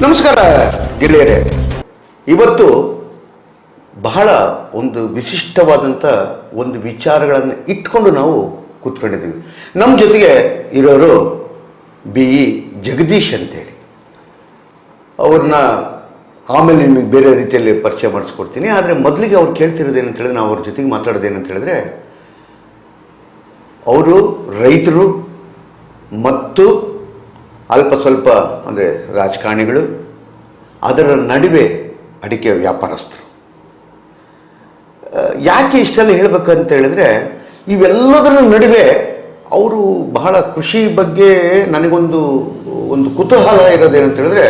ನಮಸ್ಕಾರ ಗೆಳೆಯರೇ. ಇವತ್ತು ಬಹಳ ಒಂದು ವಿಶಿಷ್ಟವಾದಂಥ ಒಂದು ವಿಚಾರಗಳನ್ನು ಇಟ್ಕೊಂಡು ನಾವು ಕೂತ್ಕೊಂಡಿದ್ದೀವಿ. ನಮ್ಮ ಜೊತೆಗೆ ಇರೋರು BE ಜಗದೀಶ್ ಅಂತೇಳಿ. ಅವ್ರನ್ನ ಆಮೇಲೆ ನಿಮಗೆ ಬೇರೆ ರೀತಿಯಲ್ಲಿ ಪರಿಚಯ ಮಾಡಿಸ್ಕೊಡ್ತೀನಿ. ಆದರೆ ಮೊದಲಿಗೆ ಅವ್ರು ಕೇಳ್ತಿರೋದೇನಂತ ಹೇಳಿದ್ರೆ, ನಾವು ಅವ್ರ ಜೊತೆಗೆ ಮಾತಾಡೋದೇನಂತ ಹೇಳಿದ್ರೆ, ಅವರು ರೈತರು ಮತ್ತು ಅಲ್ಪ ಸ್ವಲ್ಪ ಅಂದರೆ ರಾಜಕಾರಣಿಗಳು, ಅದರ ನಡುವೆ ಅಡಿಕೆ ವ್ಯಾಪಾರಸ್ಥರು. ಯಾಕೆ ಇಷ್ಟೆಲ್ಲ ಹೇಳಬೇಕಂತ ಹೇಳಿದ್ರೆ, ಇವೆಲ್ಲದರ ನಡುವೆ ಅವರು ಬಹಳ ಕೃಷಿ ಬಗ್ಗೆ ನನಗೊಂದು ಕುತೂಹಲ ಇರೋದೇನಂತ ಹೇಳಿದ್ರೆ,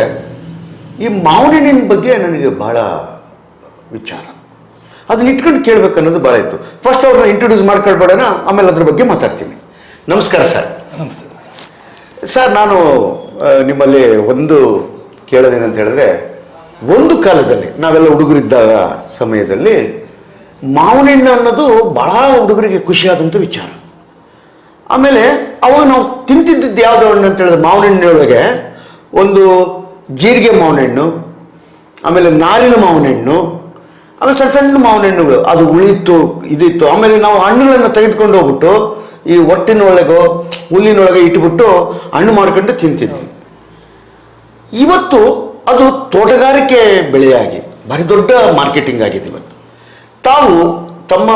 ಈ ಮಾವಿನ ಬಗ್ಗೆ ನನಗೆ ಬಹಳ ವಿಚಾರ. ಅದನ್ನ ಇಟ್ಕೊಂಡು ಕೇಳಬೇಕನ್ನೋದು ಭಾಳ ಇತ್ತು. ಫಸ್ಟ್ ಅವ್ರನ್ನ ಇಂಟ್ರೊಡ್ಯೂಸ್ ಮಾಡ್ಕೊಳ್ಬೇಡೋಣ, ಆಮೇಲೆ ಅದ್ರ ಬಗ್ಗೆ ಮಾತಾಡ್ತೀನಿ. ನಮಸ್ಕಾರ ಸರ್. ನಮಸ್ತೆ ಸರ್, ನಾನು ನಿಮ್ಮಲ್ಲಿ ಒಂದು ಕೇಳೋದೇನಂತ ಹೇಳಿದ್ರೆ, ಒಂದು ಕಾಲದಲ್ಲಿ ನಾವೆಲ್ಲ ಹುಡುಗರಿದ್ದಾಗ ಸಮಯದಲ್ಲಿ ಮಾವಿನ ಹಣ್ಣು ಅನ್ನೋದು ಭಾಳ ಹುಡುಗರಿಗೆ ಖುಷಿಯಾದಂಥ ವಿಚಾರ. ಆಮೇಲೆ ಅವಾಗ ನಾವು ತಿಂತಿದ್ದಿದ್ದು ಯಾವುದು ಹಣ್ಣು ಅಂತ ಹೇಳಿದ್ರೆ, ಮಾವಿನ ಹಣ್ಣಿನೊಳಗೆ ಒಂದು ಜೀರಿಗೆ ಮಾವಿನ ಹಣ್ಣು, ಆಮೇಲೆ ನಾರಿನ ಮಾವಿನ ಹಣ್ಣು, ಆಮೇಲೆ ಸಣ್ಣ ಸಣ್ಣ ಮಾವಿನ ಹಣ್ಣುಗಳು, ಅದು ಉಳಿತು ಇದಿತ್ತು. ಆಮೇಲೆ ನಾವು ಹಣ್ಣುಗಳನ್ನು ತೆಗೆದುಕೊಂಡು ಹೋಗ್ಬಿಟ್ಟು ಈ ಒಟ್ಟಿನೊಳಗೋ ಹುಲ್ಲಿನೊಳಗೆ ಇಟ್ಬಿಟ್ಟು ಹಣ್ಣು ಮಾಡ್ಕೊಂಡು ತಿಂತಿದ್ವಿ. ಇವತ್ತು ಅದು ತೋಟಗಾರಿಕೆ ಬೆಳೆಯಾಗಿ ಭಾರಿ ದೊಡ್ಡ ಮಾರ್ಕೆಟಿಂಗ್ ಆಗಿದೆ. ಇವತ್ತು ತಾವು ತಮ್ಮ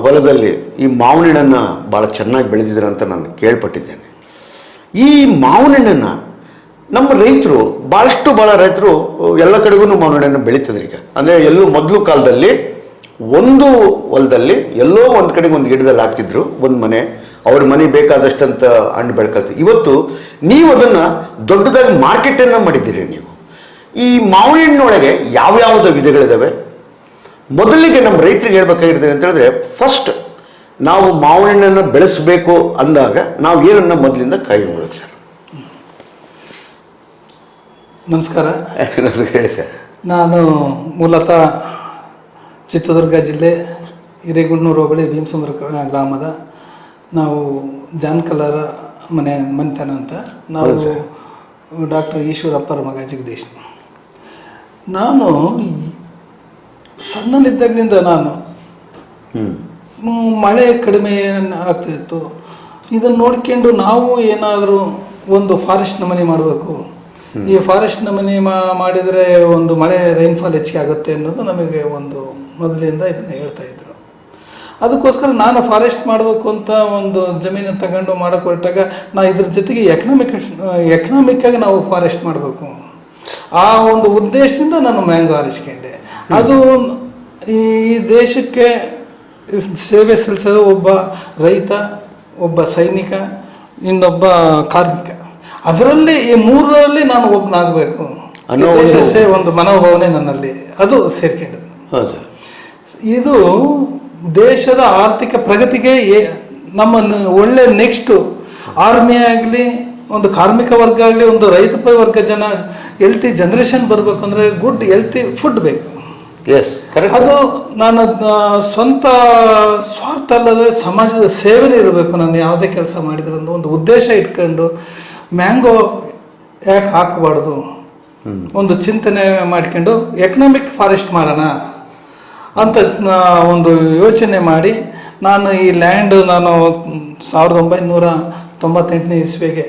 ಹೊಲದಲ್ಲಿ ಈ ಮಾವಿನ ಹಣ್ಣನ್ನು ಭಾಳ ಚೆನ್ನಾಗಿ ಬೆಳೆದಿದ್ದೀರ ಅಂತ ನಾನು ಕೇಳ್ಪಟ್ಟಿದ್ದೇನೆ. ಈ ಮಾವಿನ ಹಣ್ಣನ್ನು ನಮ್ಮ ರೈತರು ಭಾಳ ರೈತರು ಎಲ್ಲ ಕಡೆಗೂ ಮಾವಿನ ಹಣ್ಣನ್ನು ಬೆಳೀತಿದ್ರು. ಈಗ ಅಂದರೆ ಎಲ್ಲೂ ಮೊದಲು ಕಾಲದಲ್ಲಿ ಒಂದು ಹೊಲದಲ್ಲಿ ಎಲ್ಲೋ ಒಂದು ಕಡೆಗೆ ಒಂದು ಗಿಡದಲ್ಲಿ ಹಾಕ್ತಿದ್ರು, ಒಂದು ಮನೆ, ಅವ್ರ ಮನೆ ಬೇಕಾದಷ್ಟಂತ ಹಣ್ಣು ಬೆಳ್ಕೊಳ್ತೀವಿ. ಇವತ್ತು ನೀವು ಅದನ್ನು ದೊಡ್ಡದಾಗಿ ಮಾರ್ಕೆಟನ್ನು ಮಾಡಿದ್ದೀರಿ. ನೀವು ಈ ಮಾವಿನ ಹಣ್ಣೊಳಗೆ ಯಾವ್ಯಾವುದೋ ವಿಧಗಳಿದ್ದಾವೆ. ಮೊದಲಿಗೆ ನಮ್ಮ ರೈತರಿಗೆ ಹೇಳ್ಬೇಕಾಗಿರ್ತದೆ ಅಂತ ಹೇಳಿದ್ರೆ, ಫಸ್ಟ್ ನಾವು ಮಾವಿನ ಹಣ್ಣನ್ನು ಬೆಳೆಸಬೇಕು ಅಂದಾಗ ನಾವು ಏನನ್ನ ಮೊದಲಿಂದ ಕೈಗೊಳ್ಳಬೇಕು ಸರ್? ನಮಸ್ಕಾರ. ಹೇಳಿ ಸರ್. ನಾನು ಮೂಲತಃ ಚಿತ್ರದುರ್ಗ ಜಿಲ್ಲೆ ಹಿರೇಗುಂಡ್ನೂರು ಹೋಬಳಿ ಭೀಮಸಂದ್ರ ಗ್ರಾಮದ, ನಾವು ಜಾನ್ಕಲರ ಮನೆತನ ಅಂತ. ನಾವು ಡಾಕ್ಟರ್ ಈಶ್ವರಪ್ಪರ ಮಗ ಜಗದೀಶ್. ನಾನು ಸಣ್ಣನಿದ್ದಾಗಿನಿಂದ ನಾನು ಮಳೆ ಕಡಿಮೆ ಆಗ್ತಿತ್ತು. ಇದನ್ನು ನೋಡ್ಕೊಂಡು ನಾವು ಏನಾದರೂ ಒಂದು ಫಾರೆಸ್ಟ್ ನಮೂನೆ ಮಾಡಬೇಕು, ಈ ಫಾರೆಸ್ಟ್ ನಮೂನೆ ಮಾಡಿದರೆ ಒಂದು ಮಳೆ ರೈನ್ಫಾಲ್ ಹೆಚ್ಚಿಗೆ ಆಗುತ್ತೆ ಅನ್ನೋದು ನಮಗೆ ಒಂದು ಮೊದಲಿಂದ ಇದನ್ನು ಹೇಳ್ತಾ ಇದ್ರು. ಅದಕ್ಕೋಸ್ಕರ ನಾನು ಫಾರೆಸ್ಟ್ ಮಾಡಬೇಕು ಅಂತ ಒಂದು ಜಮೀನು ತಗೊಂಡು ಮಾಡೋಕೆ ಹೊರಟಾಗ, ನಾ ಇದ್ರ ಜೊತೆಗೆ ಎಕನಾಮಿಕ್ಕಾಗಿ ನಾವು ಫಾರೆಸ್ಟ್ ಮಾಡಬೇಕು, ಆ ಒಂದು ಉದ್ದೇಶದಿಂದ ನಾನು ಮ್ಯಾಂಗೋ ಆರಿಸ್ಕೊಂಡೆ. ಅದು ಈ ದೇಶಕ್ಕೆ ಸೇವೆ ಸಲ್ಲಿಸೋದು ಒಬ್ಬ ರೈತ, ಒಬ್ಬ ಸೈನಿಕ, ಇನ್ನೊಬ್ಬ ಕಾರ್ಮಿಕ, ಅದರಲ್ಲಿ ಈ ಮೂರರಲ್ಲಿ ನಾನು ಒಬ್ಬನಾಗಬೇಕು ಅನ್ನೋ ಒಂದು ಮನೋಭಾವನೆ ನನ್ನಲ್ಲಿ ಅದು ಸೇರ್ಕೊಂಡಿದ್ದು. ಇದು ದೇಶದ ಆರ್ಥಿಕ ಪ್ರಗತಿಗೆ ನಮ್ಮನ್ನು ಒಳ್ಳೆ ನೆಕ್ಸ್ಟು ಆರ್ಮಿ ಆಗಲಿ, ಒಂದು ಕಾರ್ಮಿಕ ವರ್ಗ ಆಗಲಿ, ಒಂದು ರೈತ ವರ್ಗ ಜನ ಹೆಲ್ತಿ ಜನ್ರೇಷನ್ ಬರಬೇಕು ಅಂದರೆ ಗುಡ್ ಹೆಲ್ತಿ ಫುಡ್ ಬೇಕು. ಅದು ನಾನು ಸ್ವಂತ ಸ್ವಾರ್ಥ ಅಲ್ಲದೆ ಸಮಾಜದ ಸೇವೆನೇ ಇರಬೇಕು. ನಾನು ಯಾವುದೇ ಕೆಲಸ ಮಾಡಿದ್ರೆ ಒಂದು ಉದ್ದೇಶ ಇಟ್ಕೊಂಡು ಮ್ಯಾಂಗೋ ಯಾಕೆ ಹಾಕಬಾರ್ದು ಒಂದು ಚಿಂತನೆ ಮಾಡ್ಕೊಂಡು ಎಕನಾಮಿಕ್ ಫಾರೆಸ್ಟ್ ಮಾಡೋಣ ಅಂತ ಒಂದು ಯೋಚನೆ ಮಾಡಿ, ನಾನು ಈ ಲ್ಯಾಂಡ್ ನಾನು 1998ನೇ ಇಸ್ವಿಗೆ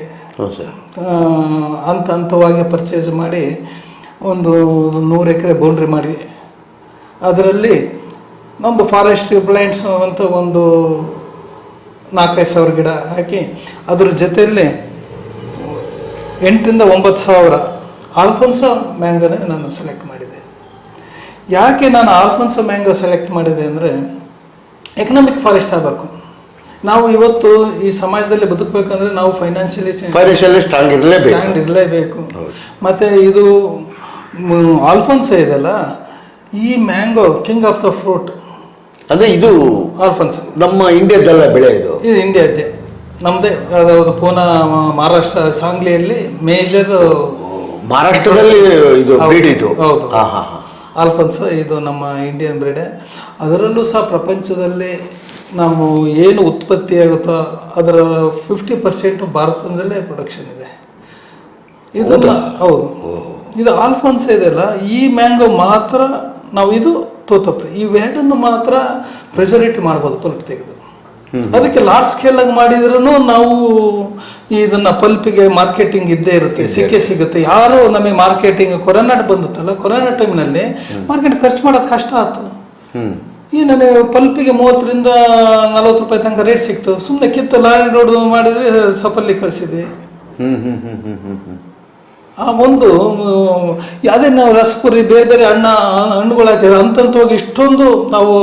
ಹಂತವಾಗಿ ಪರ್ಚೇಸ್ ಮಾಡಿ ಒಂದು 100 ಎಕರೆ ಬೌಂಡ್ರಿ ಮಾಡಿ, ಅದರಲ್ಲಿ ನಮ್ಮದು ಫಾರೆಸ್ಟ್ ಪ್ಲಾಂಟ್ಸ್ ಅಂತ ಒಂದು 4-5 ಸಾವಿರ ಗಿಡ ಹಾಕಿ, ಅದ್ರ ಜೊತೆಯಲ್ಲಿ 8,000 to 9,000 ಆಲ್ಫೋನ್ಸೋ ಮ್ಯಾಂಗೋನೇ ನಾನು ಸೆಲೆಕ್ಟ್ ಮಾಡಿದೆ. ಯಾಕೆ ನಾನು ಆಲ್ಫೋನ್ಸೋ ಮ್ಯಾಂಗೋ ಸೆಲೆಕ್ಟ್ ಮಾಡಿದೆ ಅಂದರೆ, ಎಕನಾಮಿಕ್ ಫಾರೆಸ್ಟ್ ಆಗಬೇಕು. ನಾವು ಇವತ್ತು ಈ ಸಮಾಜದಲ್ಲಿ ಬದುಕಬೇಕಂದ್ರೆ ನಾವು ಫೈನಾನ್ಷಿಯಲಿ ಸ್ಟ್ರಾಂಗ್ ಇರಲೇಬೇಕು. ಮತ್ತು ಇದು ಆಲ್ಫೋನ್ಸೋ ಇದೆಲ್ಲ, ಈ mango king of the fruit. ಅಂದರೆ ಇದು ಆಲ್ಫೋನ್ಸೋ ನಮ್ಮ ಇಂಡಿಯಾದಲ್ಲ ಬೆಳೆ, ಇದು ಇಂಡಿಯಾದ್ದೇ, ನಮ್ಮದೇ. ಅದು ಪೂನಾ, ಮಹಾರಾಷ್ಟ್ರ, ಸಾಂಗ್ಲಿಯಲ್ಲಿ ಮೇಜರ್. ಮಹಾರಾಷ್ಟ್ರದಲ್ಲಿ ಇದು ಬ್ರೀಡ್ ಇದು. ಹೌದು, ಆಲ್ಫೋನ್ಸೋ ಇದು ನಮ್ಮ ಇಂಡಿಯನ್ ಬ್ರೀಡೆ. ಅದರಲ್ಲೂ ಸಹ ಪ್ರಪಂಚದಲ್ಲಿ ನಾವು ಏನು ಉತ್ಪತ್ತಿ ಆಗುತ್ತೋ ಅದರ 50% ಭಾರತದಲ್ಲೇ ಪ್ರೊಡಕ್ಷನ್ ಇದೆ. ಇದು ಹೌದು. ಇದು ಆಲ್ಫೋನ್ಸ್ ಇದೆಯಲ್ಲ, ಈ ಮ್ಯಾಂಗೋ ಮಾತ್ರ ನಾವು ಇದು ತೋತಪ್ರಿ ಇವೆರಡನ್ನು ಮಾತ್ರ ಪ್ರೆಸರ್ವೇಟಿವ್ ಮಾಡ್ಬೋದು ಪಲ್ಪ್ ತೆಗೆದು. ಅದಕ್ಕೆ ಲಾರ್ಜ್ ಸ್ಕೇಲ್ ಆಗಿ ಮಾಡಿದ್ರೂ ನಾವು ಇದನ್ನ ಪಲ್ಪಿಗೆ ಮಾರ್ಕೆಟಿಂಗ್ ಇದ್ದೇ ಇರುತ್ತೆ, ಸಿಗುತ್ತೆ. ಯಾರು ನಮಗೆ ಮಾರ್ಕೆಟಿಂಗ್ ಕೊರೋನಾ ಬಂದುತ್ತಲ್ಲ, ಕೊರೋನಾ ಟೈಮ್ನಲ್ಲಿ ಮಾರ್ಕೆಟ್ ಖರ್ಚು ಮಾಡೋದು ಕಷ್ಟ ಆಯ್ತು. ಈ ನನಗೆ ಪಲ್ಪಿಗೆ 30 ರಿಂದ 40 ರೂಪಾಯಿ ತನಕ ರೇಟ್ ಸಿಕ್ತು. ಸುಮ್ಮನೆ ಕಿತ್ತು ಲಾರಿ ರೋಡ್ ಮಾಡಿದ್ರೆ ಸಪಲ್ಲಿ ಕಳಿಸಿದ್ವಿ. ಆ ಒಂದು ಅದೇ ನಾವು ರಸಪುರಿ ಬೇರೆ ಬೇರೆ ಹಣ್ಣುಗಳು ಹಾಕಿದ್ರೆ ಅಂತಂತವಾಗಿ ಇಷ್ಟೊಂದು ನಾವು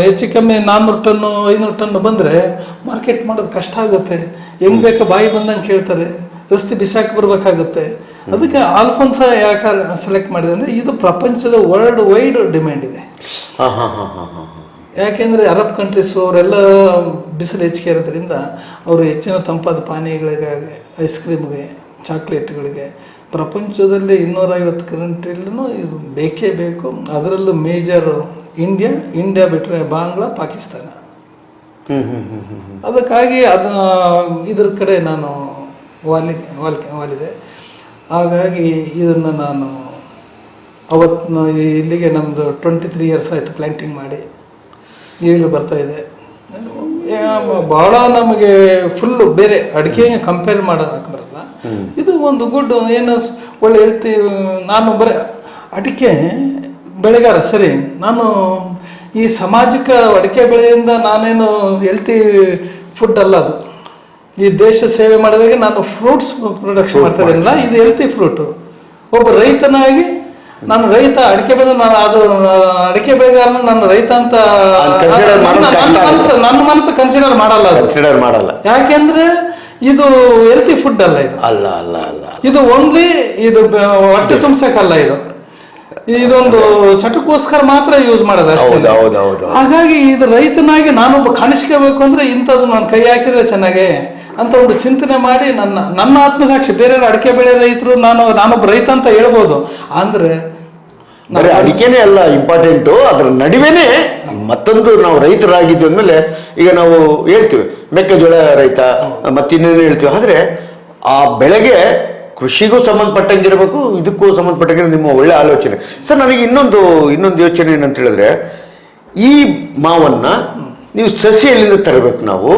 ಹೆಚ್ಚು ಕಮ್ಮಿ 400 ಟನ್ನು 500 ಟನ್ನು ಬಂದರೆ ಮಾರ್ಕೆಟ್ ಮಾಡೋದು ಕಷ್ಟ ಆಗುತ್ತೆ. ಹೆಂಗ್ ಬೇಕಾ ಬಾಯಿ ಬಂದಂಗೆ ಕೇಳ್ತಾರೆ, ರಸ್ತೆ ಬಿಸಾಕಿ ಬರ್ಬೇಕಾಗುತ್ತೆ. ಅದಕ್ಕೆ ಆಲ್ಫೋನ್ಸ ಯಾಕೆ ಸೆಲೆಕ್ಟ್ ಮಾಡಿದೆ ಅಂದರೆ ಇದು ಪ್ರಪಂಚದ ವರ್ಲ್ಡ್ ವೈಡ್ ಡಿಮ್ಯಾಂಡ್ ಇದೆ. ಯಾಕೆಂದರೆ ಅರಬ್ ಕಂಟ್ರೀಸು ಅವರೆಲ್ಲ ಬಿಸಿಲು ಹೆಚ್ಚಿಗೆ ಇರೋದ್ರಿಂದ ಅವರು ಹೆಚ್ಚಿನ ತಂಪಾದ ಪಾನೀಯಗಳಿಗೆ, ಐಸ್ ಕ್ರೀಮ್ಗೆ, ಚಾಕ್ಲೇಟ್ಗಳಿಗೆ ಪ್ರಪಂಚದಲ್ಲಿ 250 ಕಂಟ್ರಿಲೂ ಇದು ಬೇಕೇ ಬೇಕು. ಅದರಲ್ಲೂ ಮೇಜರ್ ಇಂಡಿಯಾ ಬಿಟ್ಟರೆ ಬಾಂಗ್ಲಾ, ಪಾಕಿಸ್ತಾನ. ಅದಕ್ಕಾಗಿ ಇದ್ರ ಕಡೆ ನಾನು ವಾಲಿದೆ. ಹಾಗಾಗಿ ಇದನ್ನು ನಾನು ಅವತ್ತು ಇಲ್ಲಿಗೆ ನಮ್ಮದು 23 ಇಯರ್ಸ್ ಆಯಿತು ಪ್ಲ್ಯಾಂಟಿಂಗ್ ಮಾಡಿ, ಈಗಲೂ ಬರ್ತಾಯಿದೆ. ಭಾಳ ನಮಗೆ ಫುಲ್ಲು ಬೇರೆ ಅಡಿಕೆಗೆ ಕಂಪೇರ್ ಮಾಡೋಕೆ ಬರಲ್ಲ. ಇದು ಒಂದು ಗುಡ್ ಏನು ಒಳ್ಳೆ ಹೆಲ್ತಿ. ನಾನು ಬರೀ ಅಡಿಕೆ ಬೆಳೆಗಾರ ಸರಿ, ನಾನು ಈ ಸಾಮಾಜಿಕ ಅಡಿಕೆ ಬೆಳೆಯಿಂದ ನಾನೇನು ಹೆಲ್ತಿ ಫುಡ್ ಅಲ್ಲ ಅದು. ಈ ದೇಶ ಸೇವೆ ಮಾಡಿದಾಗ ನಾನು ಫ್ರೂಟ್ಸ್ ಪ್ರೊಡಕ್ಷನ್ ಮಾಡ್ತಾ ಇರಲಿಲ್ಲ, ಇದು ಹೆಲ್ತಿ ಫ್ರೂಟು. ಒಬ್ಬ ರೈತನಾಗಿ ನಾನು ರೈತ ಅಡಿಕೆ ಬೆಳೆ, ನಾನು ಅದು ಅಡಿಕೆ ಬೆಳೆಗಾರನ ನಾನು ರೈತ ಅಂತ ನನ್ನ ಮನಸ್ಸು ಕನ್ಸಿಡರ್ ಮಾಡಲ್ಲ. ಯಾಕೆಂದ್ರೆ ಇದು ಹೆಲ್ತಿ ಫುಡ್ ಅಲ್ಲ, ಇದು ಇದು ಓನ್ಲಿ ಇದು ಹೊಟ್ಟೆ ತುಂಬಿಸಕ್ಕಲ್ಲ, ಇದೊಂದು ಚಟಕ್ಕೋಸ್ಕರ ಮಾತ್ರ ಯೂಸ್ ಮಾಡೋದು ಅಷ್ಟೇ. ಹಾಗಾಗಿ ಇದು ರೈತನಾಗಿ ನಾನೊಬ್ಬ ಕಾಣಿಸ್ಕೋಬೇಕು ಅಂದ್ರೆ ಇಂಥದ್ದು ನಾನು ಕೈ ಹಾಕಿದ್ರೆ ಚೆನ್ನಾಗೆ ಅಂತ ಒಂದು ಚಿಂತನೆ ಮಾಡಿ ನನ್ನ ಆತ್ಮಸಾಕ್ಷಿ. ಬೇರೆ ಅಡಿಕೆ ಬೆಳೆ ರೈತರು ನಾನೊಬ್ಬ ರೈತ ಅಂತ ಹೇಳ್ಬೋದು, ಅಂದ್ರೆ ಅಡಿಕೆನೇ ಅಲ್ಲ ಇಂಪಾರ್ಟೆಂಟು, ಅದರ ನಡುವೆನೇ ಮತ್ತೊಂದು ನಾವು ರೈತರಾಗಿದ್ದ ಅಂದಮೇಲೆ ಈಗ ನಾವು ಹೇಳ್ತೀವಿ ಮೆಕ್ಕೆಜೋಳ ರೈತ ಮತ್ತಿನ್ನೇನು ಹೇಳ್ತೀವಿ. ಆದರೆ ಆ ಬೆಳೆಗೆ ಕೃಷಿಗೂ ಸಂಬಂಧಪಟ್ಟಂಗಿರಬೇಕು, ಇದಕ್ಕೂ ಸಂಬಂಧಪಟ್ಟಂಗೆ ನಿಮ್ಮ ಒಳ್ಳೆ ಆಲೋಚನೆ ಸರ್. ನನಗೆ ಇನ್ನೊಂದು ಯೋಚನೆ ಏನಂತ ಹೇಳಿದ್ರೆ, ಈ ಮಾವನ್ನ ನೀವು ಸಸಿಯಲ್ಲಿಂದ ತರಬೇಕು ನಾವು.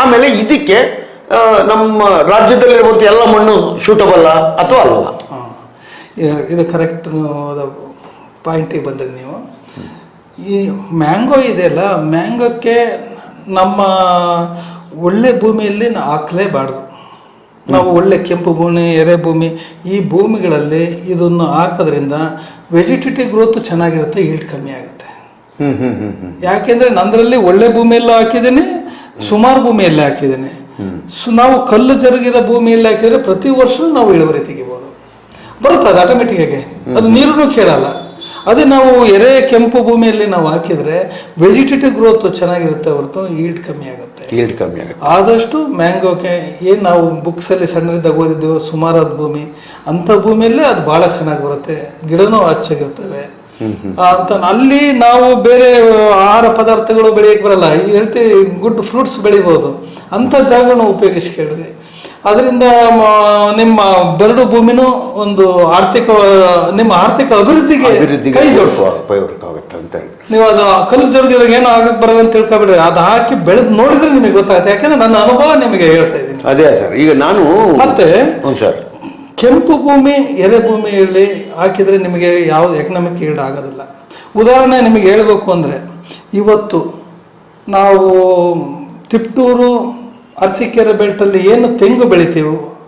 ಆಮೇಲೆ ಇದಕ್ಕೆ ನಮ್ಮ ರಾಜ್ಯದಲ್ಲಿರುವಂಥ ಎಲ್ಲ ಮಣ್ಣು ಶೂಟಬಲ್ಲ ಅಥವಾ ಅಲ್ಲಲ್ಲ? ಇದು ಕರೆಕ್ಟ್ ಪಾಯಿಂಟಿಗೆ ಬಂದರೆ ನೀವು ಈ ಮ್ಯಾಂಗೋ ಇದೆಯಲ್ಲ, ಮ್ಯಾಂಗೋಕ್ಕೆ ನಮ್ಮ ಒಳ್ಳೆ ಭೂಮಿಯಲ್ಲಿ ಹಾಕಲೇಬಾರ್ದು. ನಾವು ಒಳ್ಳೆ ಕೆಂಪು ಭೂಮಿ, ಎರೆ ಭೂಮಿ, ಈ ಭೂಮಿಗಳಲ್ಲಿ ಇದನ್ನು ಹಾಕೋದ್ರಿಂದ ವೆಜಿಟೇಟಿವ್ ಗ್ರೋತ್ ಚೆನ್ನಾಗಿರುತ್ತೆ, ಈಲ್ಡ್ ಕಮ್ಮಿ ಆಗುತ್ತೆ. ಯಾಕೆಂದರೆ ನಂದರಲ್ಲಿ ಒಳ್ಳೆ ಭೂಮಿಯಲ್ಲೂ ಹಾಕಿದ್ದೇನೆ, ಸುಮಾರು ಭೂಮಿಯಲ್ಲಿ ಹಾಕಿದ್ದೇನೆ. ನಾವು ಕಲ್ಲು ಜರುಗಿರೋ ಭೂಮಿಯಲ್ಲಿ ಹಾಕಿದರೆ ಪ್ರತಿ ವರ್ಷ ನಾವು ಇಳುವರಿ ತೆಗಿಬೋದು, ಬರುತ್ತೆ ಅದು ಆಟೋಮೆಟಿಕ್ಕಾಗಿ, ಅದು ನೀರನ್ನು ಕೇಳಲ್ಲ. ಅದೇ ನಾವು ಎರೆ ಕೆಂಪು ಭೂಮಿಯಲ್ಲಿ ನಾವು ಹಾಕಿದರೆ ವೆಜಿಟೇಟಿವ್ ಗ್ರೋತ್ ಚೆನ್ನಾಗಿರುತ್ತೆ ಹೊರತು ಈಲ್ಡ್ ಕಮ್ಮಿ ಆಗುತ್ತೆ. ಆದಷ್ಟು ಮ್ಯಾಂಗೋಕ್ಕೆ ಏನು ನಾವು ಬುಕ್ಸಲ್ಲಿ ಸಣ್ಣದಿದ್ದಾಗ ಓದಿದ್ದೇವೆ ಸುಮಾರಾದ ಭೂಮಿ, ಅಂಥ ಭೂಮಿಯಲ್ಲೇ ಅದು ಭಾಳ ಚೆನ್ನಾಗಿ ಬರುತ್ತೆ, ಗಿಡನೂ ಹಚ್ಚಾಗಿರ್ತವೆ ಅಂತ. ಅಲ್ಲಿ ನಾವು ಬೇರೆ ಆಹಾರ ಪದಾರ್ಥಗಳು ಬೆಳೆಯಕ್ಕೆ ಬರಲ್ಲ, ಈ ರೀತಿ ಗುಡ್ ಫ್ರೂಟ್ಸ್ ಬೆಳಿಬೋದು, ಅಂಥ ಜಾಗನ ಉಪಯೋಗಿಸ್ಕೊಳ್ರಿ. ಅದರಿಂದ ನಿಮ್ಮ ಬರಡು ಭೂಮಿನೂ ಒಂದು ನಿಮ್ಮ ಆರ್ಥಿಕ ಅಭಿವೃದ್ಧಿಗೆ ಕೈ ಜೋಡಿಸುತ್ತೆ ಅಂತ ಹೇಳಿ. ನೀವು ಅದು ಕಲ್ಲು ಜರುಗಿದಾಗ ಏನೋ ಆಗಕ್ಕೆ ಬರೋದು ಅಂತ ತಿಳ್ಕೊಬೇಡ್ರಿ, ಅದು ಹಾಕಿ ಬೆಳೆದು ನೋಡಿದ್ರೆ ನಿಮಗೆ ಗೊತ್ತಾಗುತ್ತೆ. ಯಾಕಂದ್ರೆ ನನ್ನ ಅನುಭವ ನಿಮಗೆ ಹೇಳ್ತಾ ಇದ್ದೀನಿ. ಅದೇ ಸರ್, ಈಗ ನಾನು ಮತ್ತೆ ಕೆಂಪು ಭೂಮಿ, ಎರೆ ಭೂಮಿಯಲ್ಲಿ ಹಾಕಿದ್ರೆ ನಿಮಗೆ ಯಾವ್ದು ಎಕನಾಮಿಕ್ ಈಲ್ಡ್ ಆಗೋದಿಲ್ಲ. ಉದಾಹರಣೆ ನಿಮಗೆ ಹೇಳ್ಬೇಕು ಅಂದರೆ, ಇವತ್ತು ನಾವು ತಿಪ್ಟೂರು ಅರಸೀಕೆರೆ ಬೆಲ್ಟಲ್ಲಿ ಏನು ತೆಂಗು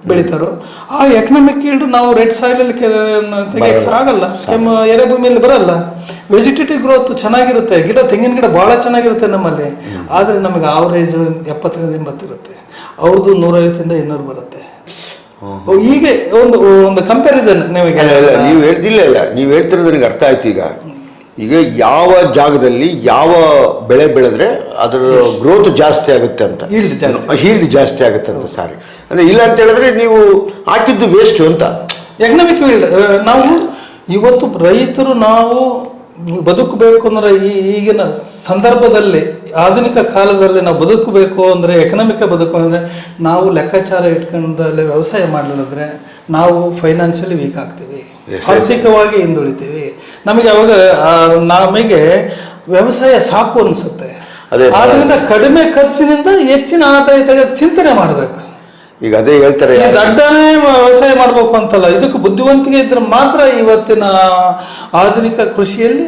ಬೆಳಿತಾರೋ ಆ ಎಕನಾಮಿಕ್ ಈಲ್ಡ್ ನಾವು ರೆಡ್ ಸಾಯಿಲಲ್ಲಿ ತೆಗಿಯಕ್ಕೆ ಆಗಲ್ಲ, ಎರೆ ಭೂಮಿಯಲ್ಲಿ ಬರಲ್ಲ. ವೆಜಿಟೇಟಿವ್ ಗ್ರೋತ್ ಚೆನ್ನಾಗಿರುತ್ತೆ, ತೆಂಗಿನ ಗಿಡ ಭಾಳ ಚೆನ್ನಾಗಿರುತ್ತೆ ನಮ್ಮಲ್ಲಿ. ಆದರೆ ನಮಗೆ ಆವರೇಜ್ 70 ರಿಂದ 80 ಇರುತ್ತೆ, ಅವ್ರದ್ದು 150 ರಿಂದ 200 ಬರುತ್ತೆ. ಹೀಗೆ ಒಂದು ಕಂಪ್ಯಾರಿಸನ್ ನಿಮಗೆ. ನೀವು ಹೇಳ್ತಿರೋದು ನನಗೆ ಅರ್ಥ ಆಯ್ತು. ಈಗ ಯಾವ ಜಾಗದಲ್ಲಿ ಯಾವ ಬೆಳೆ ಬೆಳೆದ್ರೆ ಅದರ ಗ್ರೋತ್ ಜಾಸ್ತಿ ಆಗುತ್ತೆ ಅಂತ, ಹೀಲ್ಡ್ ಜಾಸ್ತಿ ಆಗುತ್ತೆ ಅಂತ. ಸಾರಿ ಅಂದ್ರೆ ಇಲ್ಲ ಅಂತ ಹೇಳಿದ್ರೆ ನೀವು ಹಾಕಿದ್ದು ವೇಸ್ಟ್ ಅಂತ. ಎಕನಾಮಿಕ್ ಈಲ್ಡ್ ನಾವು ಇವತ್ತು ರೈತರು ನಾವು ಬದುಕಬೇಕು ಅಂದ್ರೆ ಈಗಿನ ಸಂದರ್ಭದಲ್ಲಿ, ಆಧುನಿಕ ಕಾಲದಲ್ಲಿ ನಾವು ಬದುಕಬೇಕು ಅಂದರೆ, ಎಕನಾಮಿಕ್ ಬದುಕು ಅಂದರೆ ನಾವು ಲೆಕ್ಕಾಚಾರ ಇಟ್ಕೊಂಡಲ್ಲಿ ವ್ಯವಸಾಯ ಮಾಡಲಿಲ್ಲಂದ್ರೆ ನಾವು ಫೈನಾನ್ಷಿಯಲಿ ವೀಕ್ ಆಗ್ತೀವಿ, Yes, yes. ಆರ್ಥಿಕವಾಗಿ ಹಿಂದುಳಿತೀವಿ. ನಮಗೆ ಅವಾಗ ನಮಗೆ ವ್ಯವಸಾಯ ಸಾಕು ಅನಿಸುತ್ತೆ. ಅದೇ ಆದ್ರಿಂದ ಕಡಿಮೆ ಖರ್ಚಿನಿಂದ ಹೆಚ್ಚಿನ ಆದಾಯ ತೆಗೆದು ಚಿಂತನೆ ಮಾಡಬೇಕು. ಈಗ ಅದೇ ಹೇಳ್ತಾರೆ, ದಡ್ಡನೇ ವ್ಯವಸಾಯ ಮಾಡ್ಬೇಕು ಅಂತಲ್ಲ, ಇದಕ್ಕೆ ಬುದ್ಧಿವಂತಿಕೆ ಇದ್ರೆ ಮಾತ್ರ ಇವತ್ತಿನ ಆಧುನಿಕ ಕೃಷಿಯಲ್ಲಿ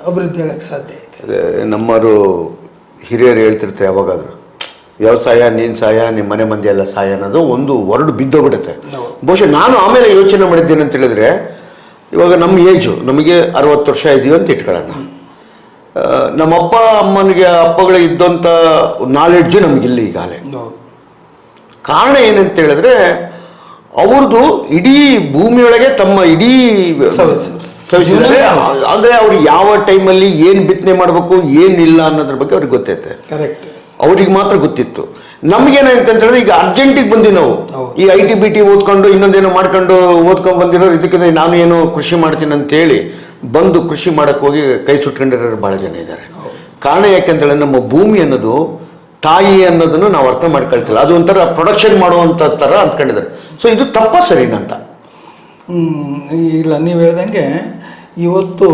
ಅಭಿವೃದ್ಧಿ ಆಗಕ್ಕೆ ಸಾಧ್ಯ ಐತೆ. ನಮ್ಮವರು ಹಿರಿಯರು ಹೇಳ್ತಿರ್ತಾರೆ ಯಾವಾಗಾದ್ರು, ವ್ಯವಸಾಯ ನೀನ್ ಸಾಯ, ನಿಮ್ಮ ಮನೆ ಮಂದಿ ಎಲ್ಲ ಸಾಯ ಅನ್ನೋದು ಒಂದು ವರ್ಡ್ ಬಿದ್ದೋಗ್ಬಿಡುತ್ತೆ. ಬಹುಶಃ ನಾನು ಆಮೇಲೆ ಯೋಚನೆ ಮಾಡಿದ್ದೇನೆ ಅಂತ ಹೇಳಿದ್ರೆ, ಇವಾಗ ನಮ್ಮ ಏಜು ನಮಗೆ 60 ವರ್ಷ ಇದೀವಿ ಅಂತ ಇಟ್ಕೊಳ್ಳೋಣ. ನಮ್ಮ ಅಪ್ಪ ಅಮ್ಮನಿಗೆ ಅಪ್ಪಗಳಿಗೆ ಇದ್ದಂಥ ನಾಲೆಡ್ಜು ನಮಗಿಲ್ಲ ಈಗಾಗಲೇ. ಕಾರಣ ಏನಂತ ಹೇಳಿದ್ರೆ, ಅವ್ರದ್ದು ಇಡೀ ಭೂಮಿಯೊಳಗೆ ತಮ್ಮ ಇಡೀ ಸವಿಸಿದ್ದಾರೆ. ಅಂದ್ರೆ ಅವ್ರು ಯಾವ ಟೈಮಲ್ಲಿ ಏನು ಬಿತ್ತನೆ ಮಾಡಬೇಕು ಏನಿಲ್ಲ ಅನ್ನೋದ್ರ ಬಗ್ಗೆ ಅವ್ರಿಗೆ ಗೊತ್ತೈತೆ. ಕರೆಕ್ಟ್, ಅವ್ರಿಗೆ ಮಾತ್ರ ಗೊತ್ತಿತ್ತು. ನಮ್ಗೇನಾಯ್ತು ಅಂತ ಹೇಳಿದ್ರೆ, ಈಗ ಅರ್ಜೆಂಟಿಗೆ ಬಂದಿ ನಾವು ಈ IT BT ಓದ್ಕೊಂಡು ಇನ್ನೊಂದೇನೋ ಮಾಡ್ಕೊಂಡು ಓದ್ಕೊಂಡು ಬಂದಿರೋರು, ಇದಕ್ಕಿಂತ ನಾನು ಏನು ಕೃಷಿ ಮಾಡ್ತೀನಿ ಅಂತೇಳಿ ಬಂದು ಕೃಷಿ ಮಾಡಕ್ಕೆ ಹೋಗಿ ಕೈ ಸುಟ್ಕೊಂಡಿರೋರು ಭಾಳ ಜನ ಇದ್ದಾರೆ. ಕಾರಣ ಯಾಕೆಂತೇಳಿ, ನಮ್ಮ ಭೂಮಿ ಅನ್ನೋದು ತಾಯಿ ಅನ್ನೋದನ್ನು ನಾವು ಅರ್ಥ ಮಾಡ್ಕೊಳ್ತಿಲ್ಲ. ಅದು ಒಂಥರ ಪ್ರೊಡಕ್ಷನ್ ಮಾಡುವಂಥ ಥರ ಅಂದ್ಕೊಂಡಿದ್ದಾರೆ. ಸೊ ಇದು ತಪ್ಪ ಸರಿನಂತ? ಇಲ್ಲ, ನೀವು ಹೇಳ್ದಂಗೆ ಇವತ್ತು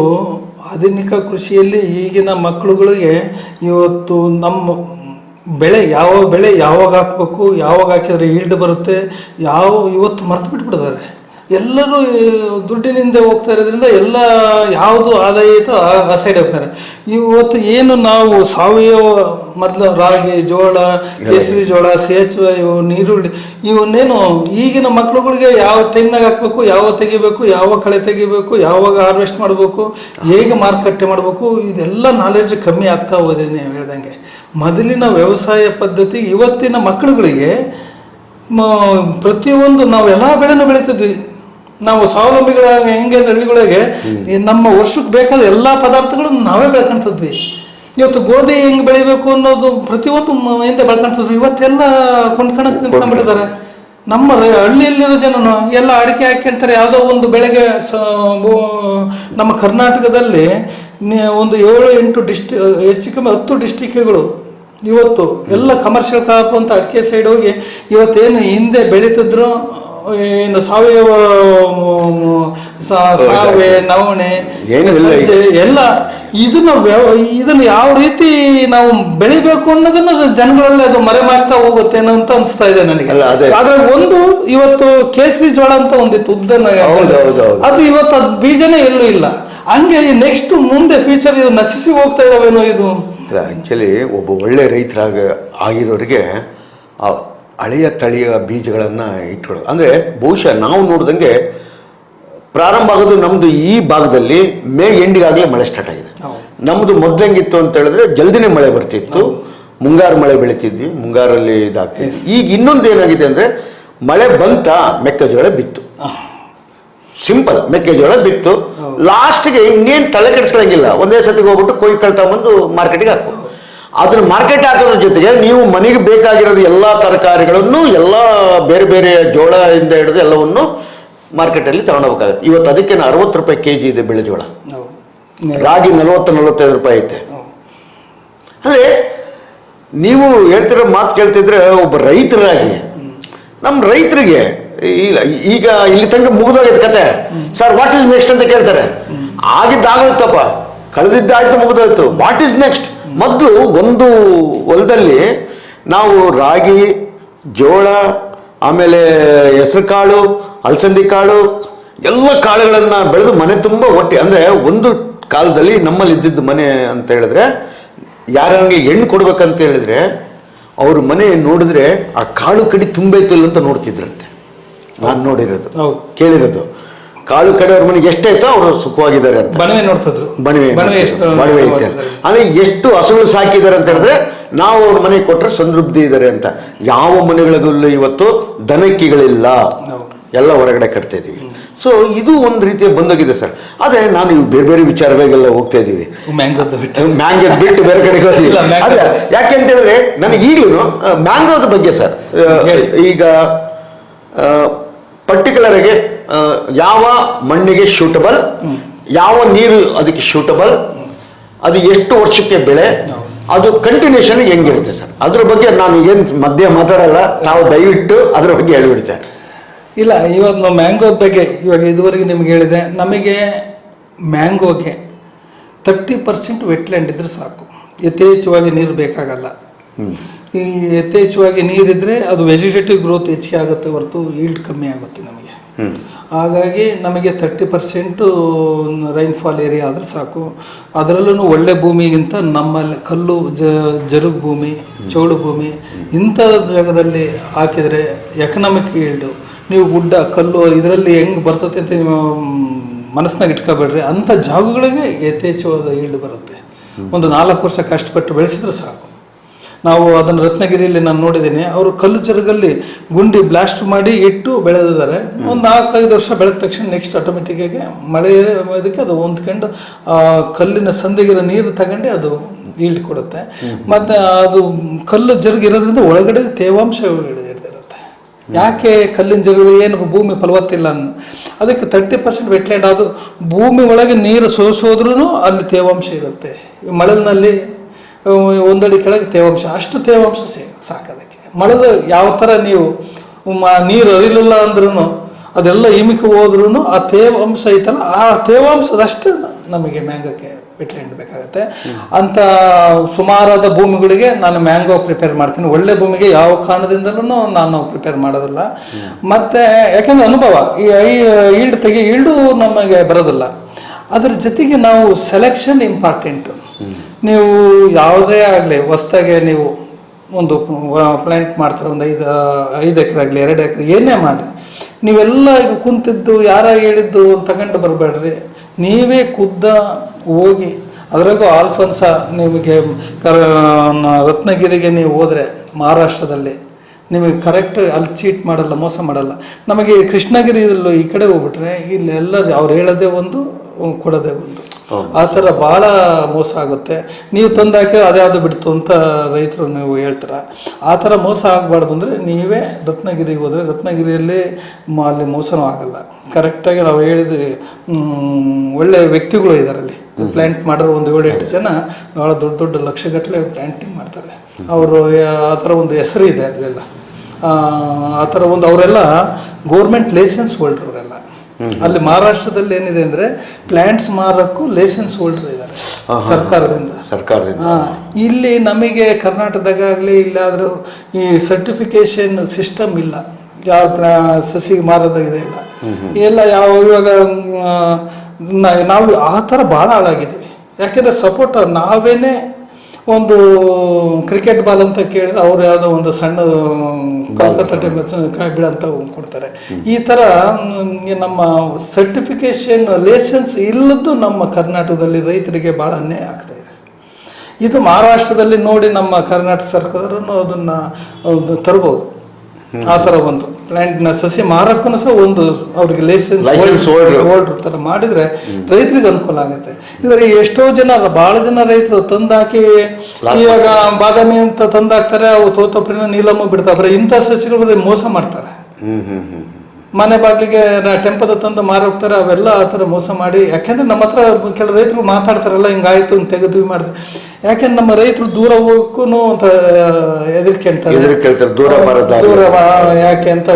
ಆಧುನಿಕ ಕೃಷಿಯಲ್ಲಿ ಈಗಿನ ಮಕ್ಕಳುಗಳಿಗೆ ಇವತ್ತು ನಮ್ಮ ಬೆಳೆ ಯಾವಾಗ ಹಾಕ್ಬೇಕು, ಯಾವಾಗ ಹಾಕಿದ್ರೆ ಈಲ್ಡ್ ಬರುತ್ತೆ, ಇವತ್ತು ಮರ್ತು ಬಿಟ್ಬಿಟ್ಟಿದ್ದಾರೆ. ಎಲ್ಲರೂ ದುಡ್ಡಿನಿಂದ ಹೋಗ್ತಾ ಇರೋದ್ರಿಂದ ಎಲ್ಲ ಯಾವುದು ಆದಾಯ ಐತೋ ಆ ಸೈಡ್ ಹೋಗ್ತಾರೆ. ಇವತ್ತು ಏನು ನಾವು ಸಾವಯವ ಮೊದಲು ರಾಗಿ, ಜೋಳ, ಕೇಸರಿ ಜೋಳ, ಸೇಚುವೆ, ಇವು ನೀರುಳ್ಳಿ, ಇವನ್ನೇನು ಈಗಿನ ಮಕ್ಳುಗಳಿಗೆ ಯಾವ ಟೈಮ್ನಾಗ ಹಾಕ್ಬೇಕು, ಯಾವಾಗ ತೆಗಿಬೇಕು, ಯಾವ ಕಳೆ ತೆಗಿಬೇಕು, ಯಾವಾಗ ಹಾರ್ವೆಸ್ಟ್ ಮಾಡಬೇಕು, ಹೇಗೆ ಮಾರುಕಟ್ಟೆ ಮಾಡಬೇಕು, ಇದೆಲ್ಲ ನಾಲೆಡ್ಜ್ ಕಮ್ಮಿ ಆಗ್ತಾ ಹೋದೆ. ನೀವು ಹೇಳ್ದಂಗೆ ಮೊದಲಿನ ವ್ಯವಸಾಯ ಪದ್ಧತಿ ಇವತ್ತಿನ ಮಕ್ಕಳುಗಳಿಗೆ ಪ್ರತಿಯೊಂದು ನಾವು ಎಲ್ಲ ಬೆಳೆನೂ ಬೆಳೀತಿದ್ವಿ. ನಾವು ಸ್ವಾವಲಂಬಿಗಳ ಹೆಂಗೆ ಹಳ್ಳಿಗಳಿಗೆ ನಮ್ಮ ವರ್ಷಕ್ಕೆ ಬೇಕಾದ ಎಲ್ಲ ಪದಾರ್ಥಗಳನ್ನು ನಾವೇ ಬೆಳ್ಕೊಂತಿದ್ವಿ. ಇವತ್ತು ಗೋಧಿ ಹೆಂಗೆ ಬೆಳಿಬೇಕು ಅನ್ನೋದು ಪ್ರತಿಯೊಂದು ಹಿಂದೆ ಬೆಳ್ಕೊಂತಿದ್ವಿ. ಇವತ್ತೆಲ್ಲ ಕೊಂಡ್ಕೊಳಕ್ಕೆ ನಿಂತ್ಕೊಂಡ್ಬಿಟ್ಟಿದ್ದಾರೆ. ನಮ್ಮ ಹಳ್ಳಿಯಲ್ಲಿರೋ ಜನನು ಎಲ್ಲ ಅಡಿಕೆ ಹಾಕ್ಯಂತಾರೆ. ಯಾವುದೋ ಒಂದು ಬೆಳೆಗೆ ನಮ್ಮ ಕರ್ನಾಟಕದಲ್ಲಿ ಒಂದು 7-8 ಹೆಚ್ಚು ಕಮ್ಮಿ 10 ಡಿಸ್ಟಿಕ್ಗಳು ಇವತ್ತು ಎಲ್ಲ ಕಮರ್ಷಿಯಲ್ ಕ್ರಾಪ್ ಅಂತ ಅಡಿಕೆ ಸೈಡ್ ಹೋಗಿ ಇವತ್ತೇನು ಹಿಂದೆ ಬೆಳೀತಿದ್ರು, ಏನು ಸಾವಯವ ಸಾವೆ, ನವಣೆ, ಎಲ್ಲ ಇದನ್ನು ಯಾವ ರೀತಿ ನಾವು ಬೆಳಿಬೇಕು ಅನ್ನೋದನ್ನು ಜನಗಳಲ್ಲಿ ಅದು ಮರೆಮಾಚ್ತಾ ಹೋಗುತ್ತೇನೋ ಅಂತ ಅನಿಸ್ತಾ ಇದೆ ನನಗೆ. ಆದ್ರೆ ಒಂದು ಇವತ್ತು ಕೇಸರಿ ಜೋಳ ಅಂತ ಒಂದಿತ್ತು ಉದ್ದನ, ಅದು ಇವತ್ತು ಅದು ಬೀಜನೇ ಎಲ್ಲೂ ಇಲ್ಲ. ಹಂಗೆ ನೆಕ್ಸ್ಟ್ ಮುಂದೆ ಫ್ಯೂಚರ್ ಇದು ನಶಿಸಿ ಹೋಗ್ತಾ ಇದಾವೇನೋ ಇದು. ಆ್ಯಕ್ಚುಲಿ ಒಬ್ಬ ಒಳ್ಳೆ ಆಗಿರೋರಿಗೆ ಹಳೆಯ ತಳಿಯ ಬೀಜಗಳನ್ನು ಇಟ್ಕೊಳ್ಳೋದು. ಅಂದರೆ ಬಹುಶಃ ನಾವು ನೋಡಿದಂಗೆ ಪ್ರಾರಂಭ ಆಗೋದು ನಮ್ಮದು ಈ ಭಾಗದಲ್ಲಿ ಮೇ ಎಂಡಿಗಾಗಲೇ ಮಳೆ ಸ್ಟಾರ್ಟ್ ಆಗಿದೆ. ನಮ್ಮದು ಮೊದಲಂಗಿತ್ತು ಅಂತ ಹೇಳಿದ್ರೆ ಜಲ್ದಿನೇ ಮಳೆ ಬರ್ತಿತ್ತು, ಮುಂಗಾರು ಮಳೆ ಬೆಳಿತಿದ್ವಿ, ಮುಂಗಾರಲ್ಲಿ ಇದಾಗ್ತಿದ್ವಿ. ಈಗ ಇನ್ನೊಂದು ಏನಾಗಿದೆ ಅಂದರೆ, ಮಳೆ ಬಂತ ಮೆಕ್ಕೆಜೋಳ ಬಿತ್ತು, ಸಿಂಪಲ್ ಮೆಕ್ಕೆಜೋಳ ಬಿತ್ತು, ಲಾಸ್ಟ್ಗೆ ಇನ್ನೇನು ತಲೆ ಕೆಡಿಸ್ಕೊಳಂಗಿಲ್ಲ, ಒಂದೇ ಸತಿಗೆ ಹೋಗ್ಬಿಟ್ಟು ಕೊಯ್ಕೊಳ್ ತಗೊಂಬಂದು ಮಾರ್ಕೆಟಿಗೆ ಹಾಕು. ಅದನ್ನ ಮಾರ್ಕೆಟ್ ಹಾಕೋದ್ರ ಜೊತೆಗೆ ನೀವು ಮನೆಗೆ ಬೇಕಾಗಿರೋದು ಎಲ್ಲ ತರಕಾರಿಗಳನ್ನು, ಎಲ್ಲ ಬೇರೆ ಬೇರೆ ಜೋಳದಿಂದ ಹಿಡಿದು ಎಲ್ಲವನ್ನು ಮಾರ್ಕೆಟಲ್ಲಿ ತಗೊಂಡೋಗ್ಬೇಕಾಗತ್ತೆ. ಇವತ್ತು ಅದಕ್ಕೆ 60 ರೂಪಾಯಿ kg ಇದೆ ಬೆಳೆಜೋಳ, ರಾಗಿ 40-45 ರೂಪಾಯಿ ಐತೆ. ಅಂದರೆ ನೀವು ಹೇಳ್ತಿರೋ ಮಾತು ಕೇಳ್ತಿದ್ರೆ, ಒಬ್ಬ ರೈತರಾಗಿ ನಮ್ಮ ರೈತರಿಗೆ ಈಗ ಇಲ್ಲಿ ತನಕ ಮುಗಿದೋಗೈತೆ ಕತೆ. ಸರ್ ವಾಟ್ ಈಸ್ ನೆಕ್ಸ್ಟ್ ಅಂತ ಕೇಳ್ತಾರೆ. ಆಗಿದ್ದಾಗೋಯ್ತಪ್ಪ, ಕಳೆದಿದ್ದಾಯ್ತು, ಮುಗಿದೋಯ್ತು. What is next? ಮೊದಲು ಒಂದು ಹೊಲದಲ್ಲಿ ನಾವು ರಾಗಿ, ಜೋಳ, ಆಮೇಲೆ ಹೆಸರು ಕಾಳು, ಅಲಸಂದಿ ಕಾಳು, ಎಲ್ಲ ಕಾಳುಗಳನ್ನು ಬೆಳೆದು ಮನೆ ತುಂಬ ಒಟ್ಟಿ. ಅಂದರೆ ಒಂದು ಕಾಲದಲ್ಲಿ ನಮ್ಮಲ್ಲಿ ಇದ್ದಿದ್ದು ಮನೆ ಅಂತ ಹೇಳಿದ್ರೆ, ಯಾರಂಗೆ ಹೆಣ್ಣು ಕೊಡ್ಬೇಕಂತ ಹೇಳಿದ್ರೆ ಅವ್ರ ಮನೆ ನೋಡಿದ್ರೆ ಆ ಕಾಳು ಕಡಿ ತುಂಬೈತಿಲ್ಲ ಅಂತ ನೋಡ್ತಿದ್ರಂತೆ. ನಾನು ನೋಡಿರೋದು, ಕೇಳಿರೋದು. ಕಾಳು ಕಡೆ ಅವ್ರ ಮನೆಗೆ ಎಷ್ಟಾಯ್ತೋ ಅವರು ಸುಖವಾಗಿದ್ದಾರೆ ಅಂತ. ಬಣವೆ ನೋಡ್ತಿದ್ರು, ಬಣವೆ ಐತೆ. ಅಂದ್ರೆ ಎಷ್ಟು ಹಸುಗಳು ಸಾಕಿದ್ದಾರೆ ಅಂತ ಹೇಳಿದ್ರೆ ನಾವು ಅವ್ರ ಮನೆಗೆ ಕೊಟ್ಟರೆ ಸಮೃದ್ಧಿ ಇದ್ದಾರೆ ಅಂತ. ಯಾವ ಮನೆಗಳಿಗೂ ಇವತ್ತು ದನಕ್ಕಿಗಳಿಲ್ಲ, ಎಲ್ಲ ಹೊರಗಡೆ ಕಟ್ತಾ ಇದೀವಿ. ಸೊ ಇದು ಒಂದು ರೀತಿಯ ಬಂದೋಗಿದೆ ಸರ್. ಆದರೆ ನಾನು ಬೇರೆ ಬೇರೆ ವಿಚಾರಗಳಿಗೆಲ್ಲ ಹೋಗ್ತಾ ಇದ್ದೀವಿ, ಮ್ಯಾಂಗೋದ್ ಬಿಟ್ಟು ಬೇರೆ ಕಡೆಗೆ ಹೋಗ್ತೀವಿ. ಅದೇ ಯಾಕೆ ಅಂತ ಹೇಳಿದ್ರೆ, ನನಗೆ ಈಗಲೂ ಮ್ಯಾಂಗೋದ ಬಗ್ಗೆ ಸರ್, ಈಗ ಪರ್ಟಿಕ್ಯುಲರ್ಗೆ ಯಾವ ಮಣ್ಣಿಗೆ ಶೂಟಬಲ್, ಯಾವ ನೀರು ಅದಕ್ಕೆ ಶೂಟಬಲ್, ಅದು ಎಷ್ಟು ವರ್ಷಕ್ಕೆ ಬೆಳೆ, ಅದು ಕಂಟಿನ್ಯೂಷನ್ ಹೆಂಗಿರುತ್ತೆ ಸರ್, ಅದ್ರ ಬಗ್ಗೆ ನಾನು ಏನು ಮಧ್ಯೆ ಮಾತಾಡಲ್ಲ. ನಾವು ದಯವಿಟ್ಟು ಅದ್ರ ಬಗ್ಗೆ ಹೇಳ್ಬಿಡ್ತೇನೆ. ಇಲ್ಲ, ಇವಾಗ ಮ್ಯಾಂಗೋ ಬಗ್ಗೆ ಇವಾಗ ಇದುವರೆಗೆ ನಿಮ್ಗೆ ಹೇಳಿದೆ. ನಮಗೆ ಮ್ಯಾಂಗೋಗೆ 30% ವೆಟ್ಲ್ಯಾಂಡ್ ಇದ್ರೆ ಸಾಕು, ಯಥೇಚ್ಛವಾಗಿ ನೀರು ಬೇಕಾಗಲ್ಲ. ಈ ಯಥೇಚ್ಛವಾಗಿ ನೀರಿದ್ರೆ ಅದು ವೆಜಿಟೇಟಿವ್ ಗ್ರೋತ್ ಹೆಚ್ಚಿಗೆ ಆಗುತ್ತೆ ಹೊರತು ಈಲ್ಡ್ ಕಮ್ಮಿ ಆಗುತ್ತೆ ನಮಗೆ. ಹಾಗಾಗಿ ನಮಗೆ 30% ರೈನ್ಫಾಲ್ ಏರಿಯಾ ಆದರೆ ಸಾಕು. ಅದರಲ್ಲೂ ಒಳ್ಳೆ ಭೂಮಿಗಿಂತ ನಮ್ಮಲ್ಲಿ ಕಲ್ಲು ಜರುಗು ಭೂಮಿ, ಚೌಡು ಭೂಮಿ ಇಂಥ ಜಾಗದಲ್ಲಿ ಹಾಕಿದರೆ ಎಕನಾಮಿಕ್ ಈಲ್ಡು, ನೀವು ಗುಡ್ಡ ಕಲ್ಲು ಇದರಲ್ಲಿ ಹೆಂಗೆ ಬರ್ತದೆ ಅಂತ ನೀವು ಮನಸ್ಸಿನಾಗ ಇಟ್ಕೋಬೇಡ್ರಿ. ಅಂಥ ಜಾಗಗಳಿಗೆ ಯಥೇಚ್ಛವಾದ ಈಲ್ಡ್ ಬರುತ್ತೆ. ಒಂದು 4 ವರ್ಷ ಕಷ್ಟಪಟ್ಟು ಬೆಳೆಸಿದ್ರೆ ಸಾಕು. ನಾವು ಅದನ್ನು ರತ್ನಗಿರಿಯಲ್ಲಿ ನಾನು ನೋಡಿದ್ದೀನಿ, ಅವರು ಕಲ್ಲು ಜರುಗಲ್ಲಿ ಗುಂಡಿ ಬ್ಲಾಸ್ಟ್ ಮಾಡಿ ಇಟ್ಟು ಬೆಳೆದಿದ್ದಾರೆ. ಒಂದು 4-5 ವರ್ಷ ಬೆಳೆದ ತಕ್ಷಣ ನೆಕ್ಸ್ಟ್ ಆಟೋಮೆಟಿಕ್ಕಾಗಿ ಮಳೆ ಇದಕ್ಕೆ ಅದು ಹೊಂದ್ಕೊಂಡು ಕಲ್ಲಿನ ಸಂದಿಗಿರೋ ನೀರು ತಗೊಂಡು ಅದು ಈಲ್ಡ್ ಕೊಡುತ್ತೆ. ಮತ್ತು ಅದು ಕಲ್ಲು ಜರುಗಿರೋದ್ರಿಂದ ಒಳಗಡೆ ತೇವಾಂಶ ಹಿಡಿದಿರುತ್ತೆ. ಯಾಕೆ ಕಲ್ಲಿನ ಜರುಗು ಏನು ಭೂಮಿ ಫಲವತ್ತಿಲ್ಲ ಅನ್ನೋ ಅದಕ್ಕೆ 30% ವೆಟ್ಲ್ಯಾಂಡ್. ಅದು ಭೂಮಿ ಒಳಗೆ ನೀರು ಸೋಸೋದ್ರೂ ಅಲ್ಲಿ ತೇವಾಂಶ ಇರುತ್ತೆ. ಮಳೆನಲ್ಲಿ 1 ಅಡಿ ಕೆಳಗೆ ತೇವಾಂಶ, ಅಷ್ಟು ತೇವಾಂಶ ಸಾಕೋದಕ್ಕೆ. ಮಳೆದ ಯಾವ ಥರ ನೀವು ನೀರು ಹರಿಲಿಲ್ಲ ಅಂದ್ರೂ ಅದೆಲ್ಲ ಹಿಮಿಕೆ ಹೋದ್ರೂ ಆ ತೇವಾಂಶ ಐತಲ್ಲ, ಆ ತೇವಾಂಶದಷ್ಟು ನಮಗೆ ಮ್ಯಾಂಗೋಕ್ಕೆ ವೆಟ್ಲ್ಯಾಂಡ್ ಬೇಕಾಗುತ್ತೆ. ಅಂಥ ಸುಮಾರಾದ ಭೂಮಿಗಳಿಗೆ ನಾನು ಮ್ಯಾಂಗೋ ಪ್ರಿಪೇರ್ ಮಾಡ್ತೀನಿ. ಒಳ್ಳೆ ಭೂಮಿಗೆ ಯಾವ ಕಾರಣದಿಂದಲೂ ನಾನು ಪ್ರಿಪೇರ್ ಮಾಡೋದಿಲ್ಲ. ಮತ್ತು ಯಾಕೆಂದರೆ ಅನುಭವ, ಈಲ್ಡು ನಮಗೆ ಬರೋದಿಲ್ಲ. ಅದ್ರ ಜೊತೆಗೆ ನಾವು ಸೆಲೆಕ್ಷನ್ ಇಂಪಾರ್ಟೆಂಟು. ನೀವು ಯಾವುದೇ ಆಗಲಿ ಹೊಸ್ದಾಗೆ ನೀವು ಒಂದು ಪ್ಲ್ಯಾಂಟ್ ಮಾಡ್ತಾರೆ, ಒಂದು 5 ಎಕರೆ ಆಗಲಿ 2 ಎಕರೆ ಏನೇ ಮಾಡಿ, ನೀವೆಲ್ಲ ಈಗ ಕುಂತಿದ್ದು ಯಾರ ಹೇಳಿದ್ದು ತಗೊಂಡು ಬರಬೇಡ್ರಿ. ನೀವೇ ಹೋಗಿ, ಅದರಾಗೂ ಆಲ್ಫನ್ಸ ನಿಮಗೆ ರತ್ನಗಿರಿಗೆ ನೀವು ಹೋದರೆ ಮಹಾರಾಷ್ಟ್ರದಲ್ಲಿ ನಿಮಗೆ ಕರೆಕ್ಟ್ ಅಲ್ಲಿ ಚೀಟ್ ಮಾಡಲ್ಲ, ಮೋಸ ಮಾಡಲ್ಲ. ನಮಗೆ ಕೃಷ್ಣಗಿರಿಯಲ್ಲೂ ಈ ಕಡೆ ಹೋಗ್ಬಿಟ್ರೆ ಇಲ್ಲಿ ಎಲ್ಲ ಅವ್ರು ಹೇಳೋದೇ ಒಂದು ಕೊಡೋದೇ ಒಂದು, ಆ ಥರ ಭಾಳ ಮೋಸ ಆಗುತ್ತೆ. ನೀವು ತಂದಾಕಿ ಅದ್ಯಾವುದು ಬಿಡ್ತು ಅಂತ ರೈತರು ನೀವು ಹೇಳ್ತೀರ. ಆ ಥರ ಮೋಸ ಆಗಬಾರ್ದು ಅಂದರೆ ನೀವೇ ರತ್ನಗಿರಿಗೆ ಹೋದರೆ ರತ್ನಗಿರಿಯಲ್ಲಿ ಅಲ್ಲಿ ಮೋಸನೂ ಆಗಲ್ಲ. ಕರೆಕ್ಟಾಗಿ ನಾವು ಹೇಳಿದ್ವಿ, ಒಳ್ಳೆಯ ವ್ಯಕ್ತಿಗಳು ಇದ್ದಾರೆ ಅಲ್ಲಿ. ಪ್ಲ್ಯಾಂಟ್ ಮಾಡೋರು ಒಂದು 7-8 ಜನ ಭಾಳ ದೊಡ್ಡ ಲಕ್ಷಗಟ್ಟಲೆ ಪ್ಲ್ಯಾಂಟಿಂಗ್ ಮಾಡ್ತಾರೆ. ಅವರು ಆ ಥರ ಒಂದು ಹೆಸರು ಇದೆ ಅಲ್ಲೆಲ್ಲ. ಆ ಥರ ಒಂದು ಅವರೆಲ್ಲ ಗೌರ್ಮೆಂಟ್ ಲೈಸೆನ್ಸ್ ಹೋಲ್ಡ್ರ್ ಅವರೆಲ್ಲ. ಅಲ್ಲಿ ಮಹಾರಾಷ್ಟ್ರದಲ್ಲಿ ಏನಿದೆ ಅಂದರೆ ಪ್ಲ್ಯಾಂಟ್ಸ್ ಮಾರಕ್ಕೂ ಲೈಸೆನ್ಸ್ ಹೋಲ್ಡರ್ ಇದ್ದಾರೆ ಸರ್ಕಾರದಿಂದ. ಇಲ್ಲಿ ನಮಗೆ ಕರ್ನಾಟಕದಾಗಲಿ ಇಲ್ಲಾದರೂ ಈ ಸರ್ಟಿಫಿಕೇಶನ್ ಸಿಸ್ಟಮ್ ಇಲ್ಲ. ಯಾವ ಸಸಿಗೆ ಮಾರೋದು ಇದೆ ಇಲ್ಲ ಎಲ್ಲ. ಇವಾಗ ನಾವು ಆ ಥರ ಭಾಳ ಹಾಳಾಗಿದ್ದೀವಿ. ಯಾಕೆಂದರೆ ಸಪೋರ್ಟ್ ನಾವೇನೇ ಒಂದು ಕ್ರಿಕೆಟ್ ಬಾಲ್ ಅಂತ ಕೇಳಿದ್ರೆ ಅವ್ರು ಯಾವುದೋ ಒಂದು ಸಣ್ಣ ಕಲ್ಕತ್ತಟ್ಟೆ ಕಾಯಿ ಬೀಳಂತ ಕೊಡ್ತಾರೆ. ಈ ಥರ ನಮ್ಮ ಸರ್ಟಿಫಿಕೇಶನ್ ಲೈಸೆನ್ಸ್ ಇಲ್ಲದ್ದು ನಮ್ಮ ಕರ್ನಾಟಕದಲ್ಲಿ ರೈತರಿಗೆ ಭಾಳ ಅನ್ಯಾಯ ಆಗ್ತಾ ಇದೆ. ಇದು ಮಹಾರಾಷ್ಟ್ರದಲ್ಲಿ ನೋಡಿ ನಮ್ಮ ಕರ್ನಾಟಕ ಸರ್ಕಾರನು ಅದನ್ನು ತರ್ಬೋದು. ಆ ಥರ ಒಂದು ಪ್ಲ್ಯಾಂಟ್ನ ಸಸಿ ಮಾರಕ್ಕೂ ಸಹ ಒಂದು ಅವ್ರಿಗೆ ಲೈಸೆನ್ಸ್ ಹೋಲ್ಡರ್ ಥರ ಮಾಡಿದರೆ ರೈತರಿಗೆ ಅನುಕೂಲ ಆಗುತ್ತೆ. ಇದರ ಎಷ್ಟೋ ಜನ, ಭಾಳ ಜನ ರೈತರು ತಂದಾಕಿ ಇವಾಗ ಬಾದಾಮಿ ಅಂತ ತಂದಾಕ್ತಾರೆ, ಅವು ತೋತಪ್ರಿನ ನೀಲಮ್ಮ ಬಿಡ್ತಾರೆ. ಇಂಥ ಸಸಿಗಳು ಮೋಸ ಮಾಡ್ತಾರೆ. ಮನೆ ಬಾಗಿಲಿಗೆ ಟೆಂಪದ ತಂದು ಮಾರೋಗ್ತಾರೆ. ಅವೆಲ್ಲ ಆ ಥರ ಮೋಸ ಮಾಡಿ, ಯಾಕೆಂದ್ರೆ ನಮ್ಮ ಹತ್ರ ಕೆಲವು ರೈತರು ಮಾತಾಡ್ತಾರಲ್ಲ, ಹಿಂಗಾಯ್ತು ಅಂತ ತೆಗೆದು ಮಾಡಿದೆ. ಯಾಕೆಂದ್ರೆ ನಮ್ಮ ರೈತರು ದೂರ ಹೋಗಕ್ಕೂ ಅಂತ ಹೆದರಿಕೆ ದೂರ ಯಾಕೆ ಅಂತ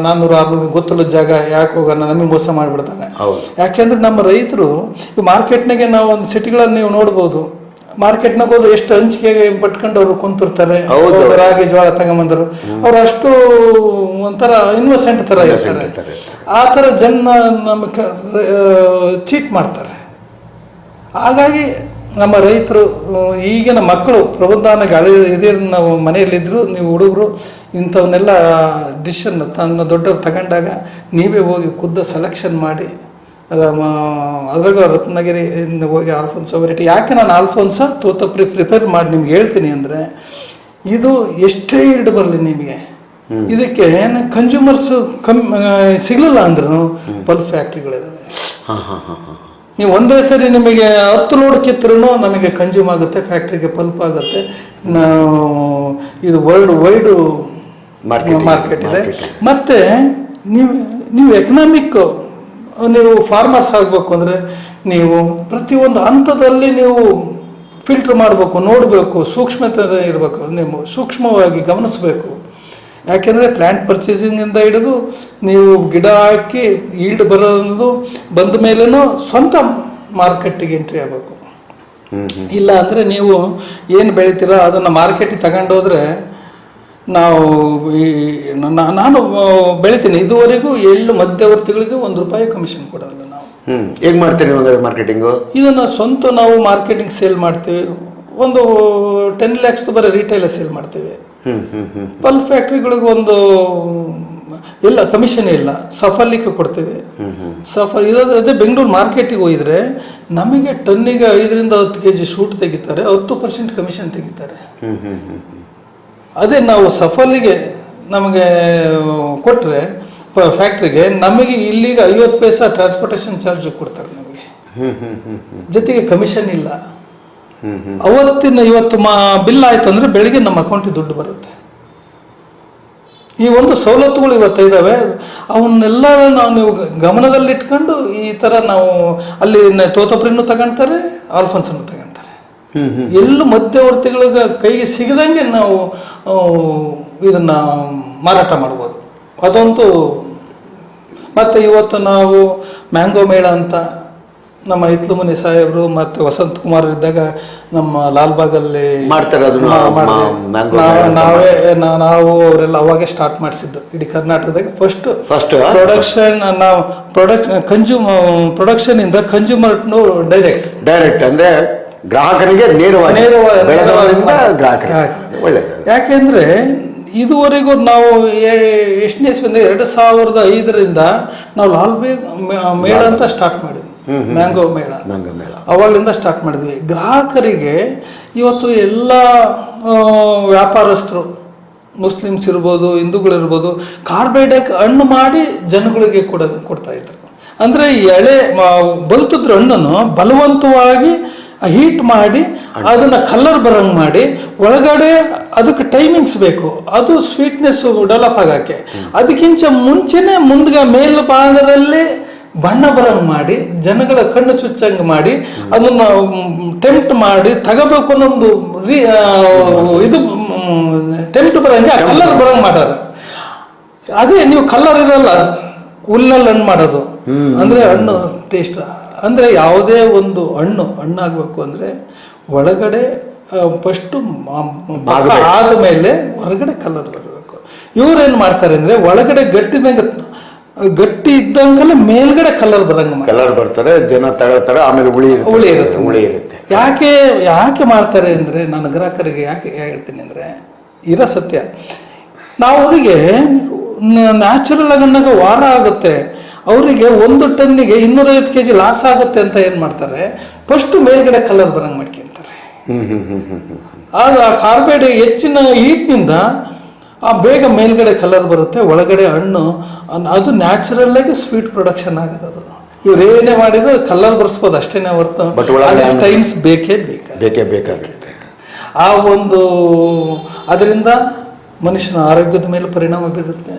400-600 ಗೊತ್ತಿಲ್ಲ ಜಾಗ ಯಾಕೆ ಹೋಗೋಣ, ನಮಗೆ ಮೋಸ ಮಾಡಿಬಿಡ್ತಾನೆ. ಯಾಕೆಂದ್ರೆ ನಮ್ಮ ರೈತರು ಮಾರ್ಕೆಟ್ನಾಗೆ ನಾವು ಒಂದು ಸಿಟಿಗಳಲ್ಲಿ ನೀವು ನೋಡ್ಬೋದು, ಮಾರ್ಕೆಟ್ನಾಗ ಹೋದ್ರೆ ಎಷ್ಟು ಹಂಚಿಕೆಗೆ ಪಟ್ಕೊಂಡು ಅವರು ಕುಂತಿರ್ತಾರೆ. ರಾಗಿ ಜೋಳ ತಗೊಂಬಂದರು, ಅವ್ರು ಅಷ್ಟು ಒಂಥರ ಇನ್ವೆಸ್ಟ್ಮೆಂಟ್ ತರ ಇರ್ತಾರೆ. ಆ ಥರ ಜನ ನಮಗೆ ಚೀಟ್ ಮಾಡ್ತಾರೆ. ಹಾಗಾಗಿ ನಮ್ಮ ರೈತರು ಈಗಿನ ಮಕ್ಕಳು ಪ್ರಬುದ್ಧಾನ ಗಾಳಿ ಹಿರಿಯರು ನಾವು ಮನೆಯಲ್ಲಿದ್ದರು, ನೀವು ಹುಡುಗರು ಇಂಥವನ್ನೆಲ್ಲ ಡಿಶನ್ ತನ್ನ ದೊಡ್ಡವ್ರು ತಗೊಂಡಾಗ ನೀವೇ ಹೋಗಿ ಸೆಲೆಕ್ಷನ್ ಮಾಡಿ ಅದ್ರಾಗ ರತ್ನಗಿರಿಯಿಂದ ಹೋಗಿ ಆಲ್ಫೋನ್ಸೋ ವೆರೈಟಿ. ಯಾಕೆ ನಾನು ಆಲ್ಫೋನ್ಸೋ ತೋತಪ್ರಿ ಪ್ರಿಪೇರ್ ಮಾಡಿ ನಿಮ್ಗೆ ಹೇಳ್ತೀನಿ ಅಂದರೆ, ಇದು ಎಷ್ಟೇ ಈಲ್ಡ್ ಬರಲಿ ನಿಮಗೆ, ಇದಕ್ಕೆ ಕನ್ಸ್ಯೂಮರ್ಸ್ ಸಿಗಲಿಲ್ಲ ಅಂದ್ರೂ ಪಲ್ಪ್ ಫ್ಯಾಕ್ಟ್ರಿಗಳಿದ್ದಾವೆ. ನೀವು ಒಂದೇ ಸರಿ ನಿಮಗೆ 10 ಲೋಡ್ ಕಿತ್ತರೂ ನಮಗೆ ಕನ್ಸ್ಯೂಮ್ ಆಗುತ್ತೆ, ಫ್ಯಾಕ್ಟ್ರಿಗೆ ಪಲ್ಪ್ ಆಗುತ್ತೆ. ಇದು ವರ್ಲ್ಡ್ ವೈಡ್ ಮಾರ್ಕೆಟ್ ಇದೆ. ಮತ್ತು ನೀವು ಎಕನಾಮಿಕ್, ನೀವು ಫಾರ್ಮರ್ಸ್ ಆಗಬೇಕು ಅಂದರೆ ನೀವು ಪ್ರತಿಯೊಂದು ಹಂತದಲ್ಲಿ ನೀವು ಫಿಲ್ಟರ್ ಮಾಡಬೇಕು, ನೋಡಬೇಕು, ಸೂಕ್ಷ್ಮತೆ ಇರಬೇಕು, ನೀವು ಸೂಕ್ಷ್ಮವಾಗಿ ಗಮನಿಸಬೇಕು. ಯಾಕೆಂದರೆ ಪ್ಲ್ಯಾಂಟ್ ಪರ್ಚೇಸಿಂಗಿಂದ ಹಿಡಿದು ನೀವು ಗಿಡ ಹಾಕಿ ಈಲ್ಡ್ ಬರೋದು ಬಂದ ಮೇಲೂ ಸ್ವಂತ ಮಾರ್ಕೆಟಿಗೆ ಎಂಟ್ರಿ ಆಗಬೇಕು. ಇಲ್ಲ ಅಂದರೆ ನೀವು ಏನು ಬೆಳಿತೀರೋ ಅದನ್ನು ಮಾರ್ಕೆಟಿಗೆ ತಗೊಂಡೋದ್ರೆ ನಾವು ನಾನು ಬೆಳಿತೀನಿ, ಇದುವರೆಗೂ ಎಳ್ಳು ಮಧ್ಯವರ್ತಿಗಳಿಗೆ ₹1 ಕಮಿಷನ್ ಕೊಡಲ್ಲ ನಾವು. ಹೇಗೆ ಮಾಡ್ತೀರಿ ನೀವು ಮಾರ್ಕೆಟಿಂಗು? ಇದನ್ನು ಸ್ವಂತ ನಾವು ಮಾರ್ಕೆಟಿಂಗ್ ಸೇಲ್ ಮಾಡ್ತೀವಿ. ಒಂದು 10 lakhs ಬರೀ ರಿಟೇಲ್ ಸೇಲ್ ಮಾಡ್ತೀವಿ. ಪಲ್ಪ್ ಫ್ಯಾಕ್ಟ್ರಿಗಳಿಗೆ ಒಂದು ಇಲ್ಲ ಕಮಿಷನ್ ಇಲ್ಲ, ಸಫರ್ಲಿಕ್ಕೆ ಕೊಡ್ತೀವಿ. ಅದೇ ಬೆಂಗಳೂರು ಮಾರ್ಕೆಟಿಗೆ ಹೋಗಿದ್ರೆ ನಮಗೆ ಟನ್ನಿಗೆ 5 ರಿಂದ 10 kg ಶೂಟ್ ತೆಗಿತಾರೆ, 10% ಕಮಿಷನ್ ತೆಗಿತಾರೆ. ಅದೇ ನಾವು ಸಫರ್ಲಿಗೆ ನಮಗೆ ಕೊಟ್ಟರೆ ಫ್ಯಾಕ್ಟ್ರಿಗೆ ನಮಗೆ ಇಲ್ಲಿಗೆ 50 ಪೈಸಾ ಟ್ರಾನ್ಸ್ಪೋರ್ಟೇಷನ್ ಚಾರ್ಜ್ ಕೊಡ್ತಾರೆ ನಮಗೆ, ಜೊತೆಗೆ ಕಮಿಷನ್ ಇಲ್ಲ. ಇವತ್ತು ಬಿಲ್ ಆಯ್ತು ಅಂದ್ರೆ ಬೆಳಿಗ್ಗೆ ನಮ್ಮ ಅಕೌಂಟಿಗೆ ದುಡ್ಡು ಬರುತ್ತೆ. ಈ ಒಂದು ಸವಲತ್ತುಗಳು ಇವತ್ತು ಇದ್ದಾವೆ. ಅವನ್ನೆಲ್ಲ ನೀವು ಗಮನದಲ್ಲಿಟ್ಕೊಂಡು ಈ ಥರ ನಾವು ಅಲ್ಲಿ ತೋತಪ್ರಿನೂ ತಗೊಳ್ತಾರೆ, ಆಲ್ಫನ್ಸನ್ನು ತಗೊಳ್ತಾರೆ. ಎಲ್ಲೂ ಮಧ್ಯವರ್ತಿಗಳಿಗೆ ಕೈಗೆ ಸಿಗದಂಗೆ ನಾವು ಇದನ್ನ ಮಾರಾಟ ಮಾಡ್ಬೋದು. ಅದಂತೂ ಮತ್ತೆ ಇವತ್ತು ನಾವು ಮ್ಯಾಂಗೋ ಮೇಳ ಅಂತ ನಮ್ಮ ಇತ್ಲುಮುನಿ ಸಾಹೇಬರು ಮತ್ತು ವಸಂತ್ ಕುಮಾರ್ ಇದ್ದಾಗ ನಮ್ಮ ಲಾಲ್ಬಾಗಲ್ಲಿ ಮಾಡ್ತಾರೆ. ನಾವು ಅವರೆಲ್ಲ ಅವಾಗೆ ಸ್ಟಾರ್ಟ್ ಮಾಡಿಸಿದ್ದು ಇಡೀ ಕರ್ನಾಟಕದಾಗ ಫಸ್ಟ್ ಪ್ರೊಡಕ್ಷನ್. ನಾವು ಪ್ರೊಡಕ್ಷನ್ ಇಂದ ಕನ್ಸ್ಯೂಮರ್ ಟು ಡೈರೆಕ್ಟ್ ಅಂದ್ರೆ ಗ್ರಾಹಕರಿಗೆ ನೇರವಾಗಿ. ಯಾಕೆಂದ್ರೆ ಇದುವರೆಗೂ ನಾವು ಎಷ್ಟನೇ ಇಸ್ವಿಯಿಂದ 2005ರಿಂದ ನಾವು ಲಾಲ್ಬಾಗ್ ಮೇಳ ಅಂತ ಸ್ಟಾರ್ಟ್ ಮಾಡಿದ್ವಿ, ಮ್ಯಾಂಗೋ ಮೇಳ. ಅವಾಗಲಿಂದ ಸ್ಟಾರ್ಟ್ ಮಾಡಿದ್ವಿ. ಗ್ರಾಹಕರಿಗೆ ಇವತ್ತು ಎಲ್ಲ ವ್ಯಾಪಾರಸ್ಥರು, ಮುಸ್ಲಿಮ್ಸ್ ಇರ್ಬೋದು, ಹಿಂದೂಗಳಿರ್ಬೋದು, ಕಾರ್ಬೈಡಕ್ ಹಣ್ಣು ಮಾಡಿ ಜನಗಳಿಗೆ ಕೊಡ್ತಾ ಇದ್ರು. ಅಂದರೆ ಎಳೆ ಬಲ್ತಿದ್ರು ಹಣ್ಣನ್ನು ಬಲವಂತವಾಗಿ ಹೀಟ್ ಮಾಡಿ ಅದನ್ನ ಕಲರ್ ಬರಂಗ್ ಮಾಡಿ ಒಳಗಡೆ ಅದಕ್ಕೆ ಟೈಮಿಂಗ್ಸ್ ಬೇಕು, ಅದು ಸ್ವೀಟ್ನೆಸ್ ಡೆವಲಪ್ ಆಗಕ್ಕೆ. ಅದಕ್ಕಿಂತ ಮುಂಚೆನೆ ಮುಂದ್ಗ ಮೇಲ್ಭಾಗದಲ್ಲಿ ಬಣ್ಣ ಬರಂಗ್ ಮಾಡಿ ಜನಗಳ ಕಣ್ಣು ಚುಚ್ಚಂಗ್ ಮಾಡಿ ಅದನ್ನ ಟೆಂಪ್ಟ್ ಮಾಡಿ ತಗೋಬೇಕು ಅನ್ನೊಂದು ಇದು ಟೆಂಪ್ಟ್ ಬರಂಗೆ ಕಲರ್ ಬರಂಗ್ ಮಾಡೋರು. ಅದೇ ನೀವು ಕಲರ್ ಇರಲ್ಲ, ಹುಲ್ಲಲ್ಲಿ ಹಣ್ಣು ಮಾಡೋದು ಅಂದ್ರೆ ಹಣ್ಣು ಟೇಸ್ಟ್. ಅಂದ್ರೆ ಯಾವುದೇ ಒಂದು ಹಣ್ಣಾಗಬೇಕು ಅಂದ್ರೆ ಒಳಗಡೆ ಫಸ್ಟ್ ಆದ್ಮೇಲೆ ಹೊರಗಡೆ ಕಲರ್ ಬರಬೇಕು. ಇವ್ರೇನ್ ಮಾಡ್ತಾರೆ ಅಂದ್ರೆ ಒಳಗಡೆ ಗಟ್ಟಿ ಇದ್ದಂಗೆಲ್ಲ ಮೇಲ್ಗಡೆ ಕಲರ್ ಕಲರ್ ಬರ್ತಾರೆ, ಜನ ತಗೊಳ್ತಾರೆ, ಆಮೇಲೆ ಹುಳಿ ಇರುತ್ತೆ. ಯಾಕೆ ಮಾಡ್ತಾರೆ ಅಂದ್ರೆ ನಾನು ಗ್ರಾಹಕರಿಗೆ ಯಾಕೆ ಹೇಳ್ತೀನಿ ಅಂದ್ರೆ ಇರೋ ಸತ್ಯ. ನಾವು ಅವರಿಗೆ ನ್ಯಾಚುರಲ್ ಆಗಿ ವಾರ ಆಗುತ್ತೆ, ಅವರಿಗೆ 1 ಟನ್ನಿಗೆ 250 kg ಲಾಸ್ ಆಗುತ್ತೆ ಅಂತ ಏನ್ ಮಾಡ್ತಾರೆ, ಫಸ್ಟ್ ಮೇಲ್ಗಡೆ ಕಲರ್ ಬರಂಗ್ ಮಾಡ್ಕೊಂತಾರೆ. ಆಗ ಕಾರ್ಬೈಡ್ ಹೆಚ್ಚಿನ ಹೀಟ್ನಿಂದ ಬೇಗ ಮೇಲ್ಗಡೆ ಕಲರ್ ಬರುತ್ತೆ, ಒಳಗಡೆ ಹಣ್ಣು ಅದು ನ್ಯಾಚುರಲ್ ಆಗಿ ಸ್ವೀಟ್ ಪ್ರೊಡಕ್ಷನ್ ಆಗೋದು. ಅದು ಇವ್ರೇನೇ ಮಾಡಿದ್ರು ಕಲರ್ ಬರ್ಸ್ಬೋದು ಅಷ್ಟೇನೆ ಹೊರತು ಟೈಮ್ಸ್ ಬೇಕಾಗುತ್ತೆ. ಆ ಒಂದು ಅದರಿಂದ ಮನುಷ್ಯನ ಆರೋಗ್ಯದ ಮೇಲೆ ಪರಿಣಾಮ ಬೀರುತ್ತೆ.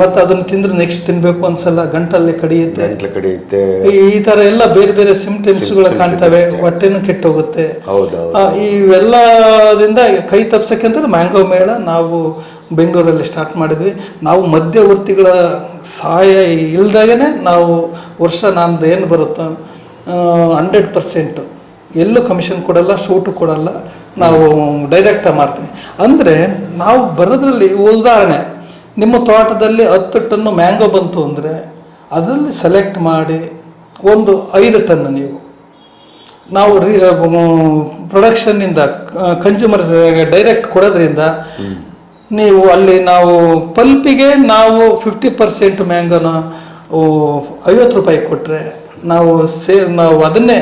ಮತ್ತೆ ಅದನ್ನು ತಿಂದ್ರೆ ನೆಕ್ಸ್ಟ್ ತಿನ್ಬೇಕು ಅನ್ಸಲ್ಲ, ಗಂಟಲ್ಲಿ ಕಡಿಯುತ್ತೆ. ಈ ತರ ಎಲ್ಲ ಬೇರೆ ಬೇರೆ ಸಿಂಪ್ಟಮ್ಸ್ಗಳು ಕಾಣ್ತವೆ, ಹೊಟ್ಟೆನೂ ಕೆಟ್ಟೋಗುತ್ತೆ. ಇವೆಲ್ಲದಿಂದ ಕೈ ತಪ್ಸಕ್ಕೆ ಅಂತ ಮ್ಯಾಂಗೋ ಮೇಳ ನಾವು ಬೆಂಗಳೂರಲ್ಲಿ ಸ್ಟಾರ್ಟ್ ಮಾಡಿದ್ವಿ. ನಾವು ಮಧ್ಯವರ್ತಿಗಳ ಸಹಾಯ ಇಲ್ದಾಗನೆ ನಾವು ವರ್ಷ ನಮ್ದು ಏನು ಬರುತ್ತೋ 100% ಎಲ್ಲೂ ಕಮಿಷನ್ ಕೊಡಲ್ಲ, ಶೂಟು ಕೊಡಲ್ಲ, ನಾವು ಡೈರೆಕ್ಟ್ ಮಾಡ್ತೀವಿ. ಅಂದರೆ ನಾವು ಬರೋದ್ರಲ್ಲಿ ಉದಾಹರಣೆ, ನಿಮ್ಮ ತೋಟದಲ್ಲಿ 10 ಟನ್ನು ಮ್ಯಾಂಗೋ ಬಂತು ಅಂದರೆ ಅದರಲ್ಲಿ ಸೆಲೆಕ್ಟ್ ಮಾಡಿ ಒಂದು 5 ಟನ್ ನಾವು ಪ್ರೊಡಕ್ಷನ್ನಿಂದ ಕನ್ಸ್ಯೂಮರ್ಸ್ ಡೈರೆಕ್ಟ್ ಕೊಡೋದ್ರಿಂದ ನೀವು ಅಲ್ಲಿ ನಾವು ಪಲ್ಪಿಗೆ ನಾವು 50% ಮ್ಯಾಂಗೋನ ₹50 ಕೊಟ್ಟರೆ ನಾವು ಅದನ್ನೇ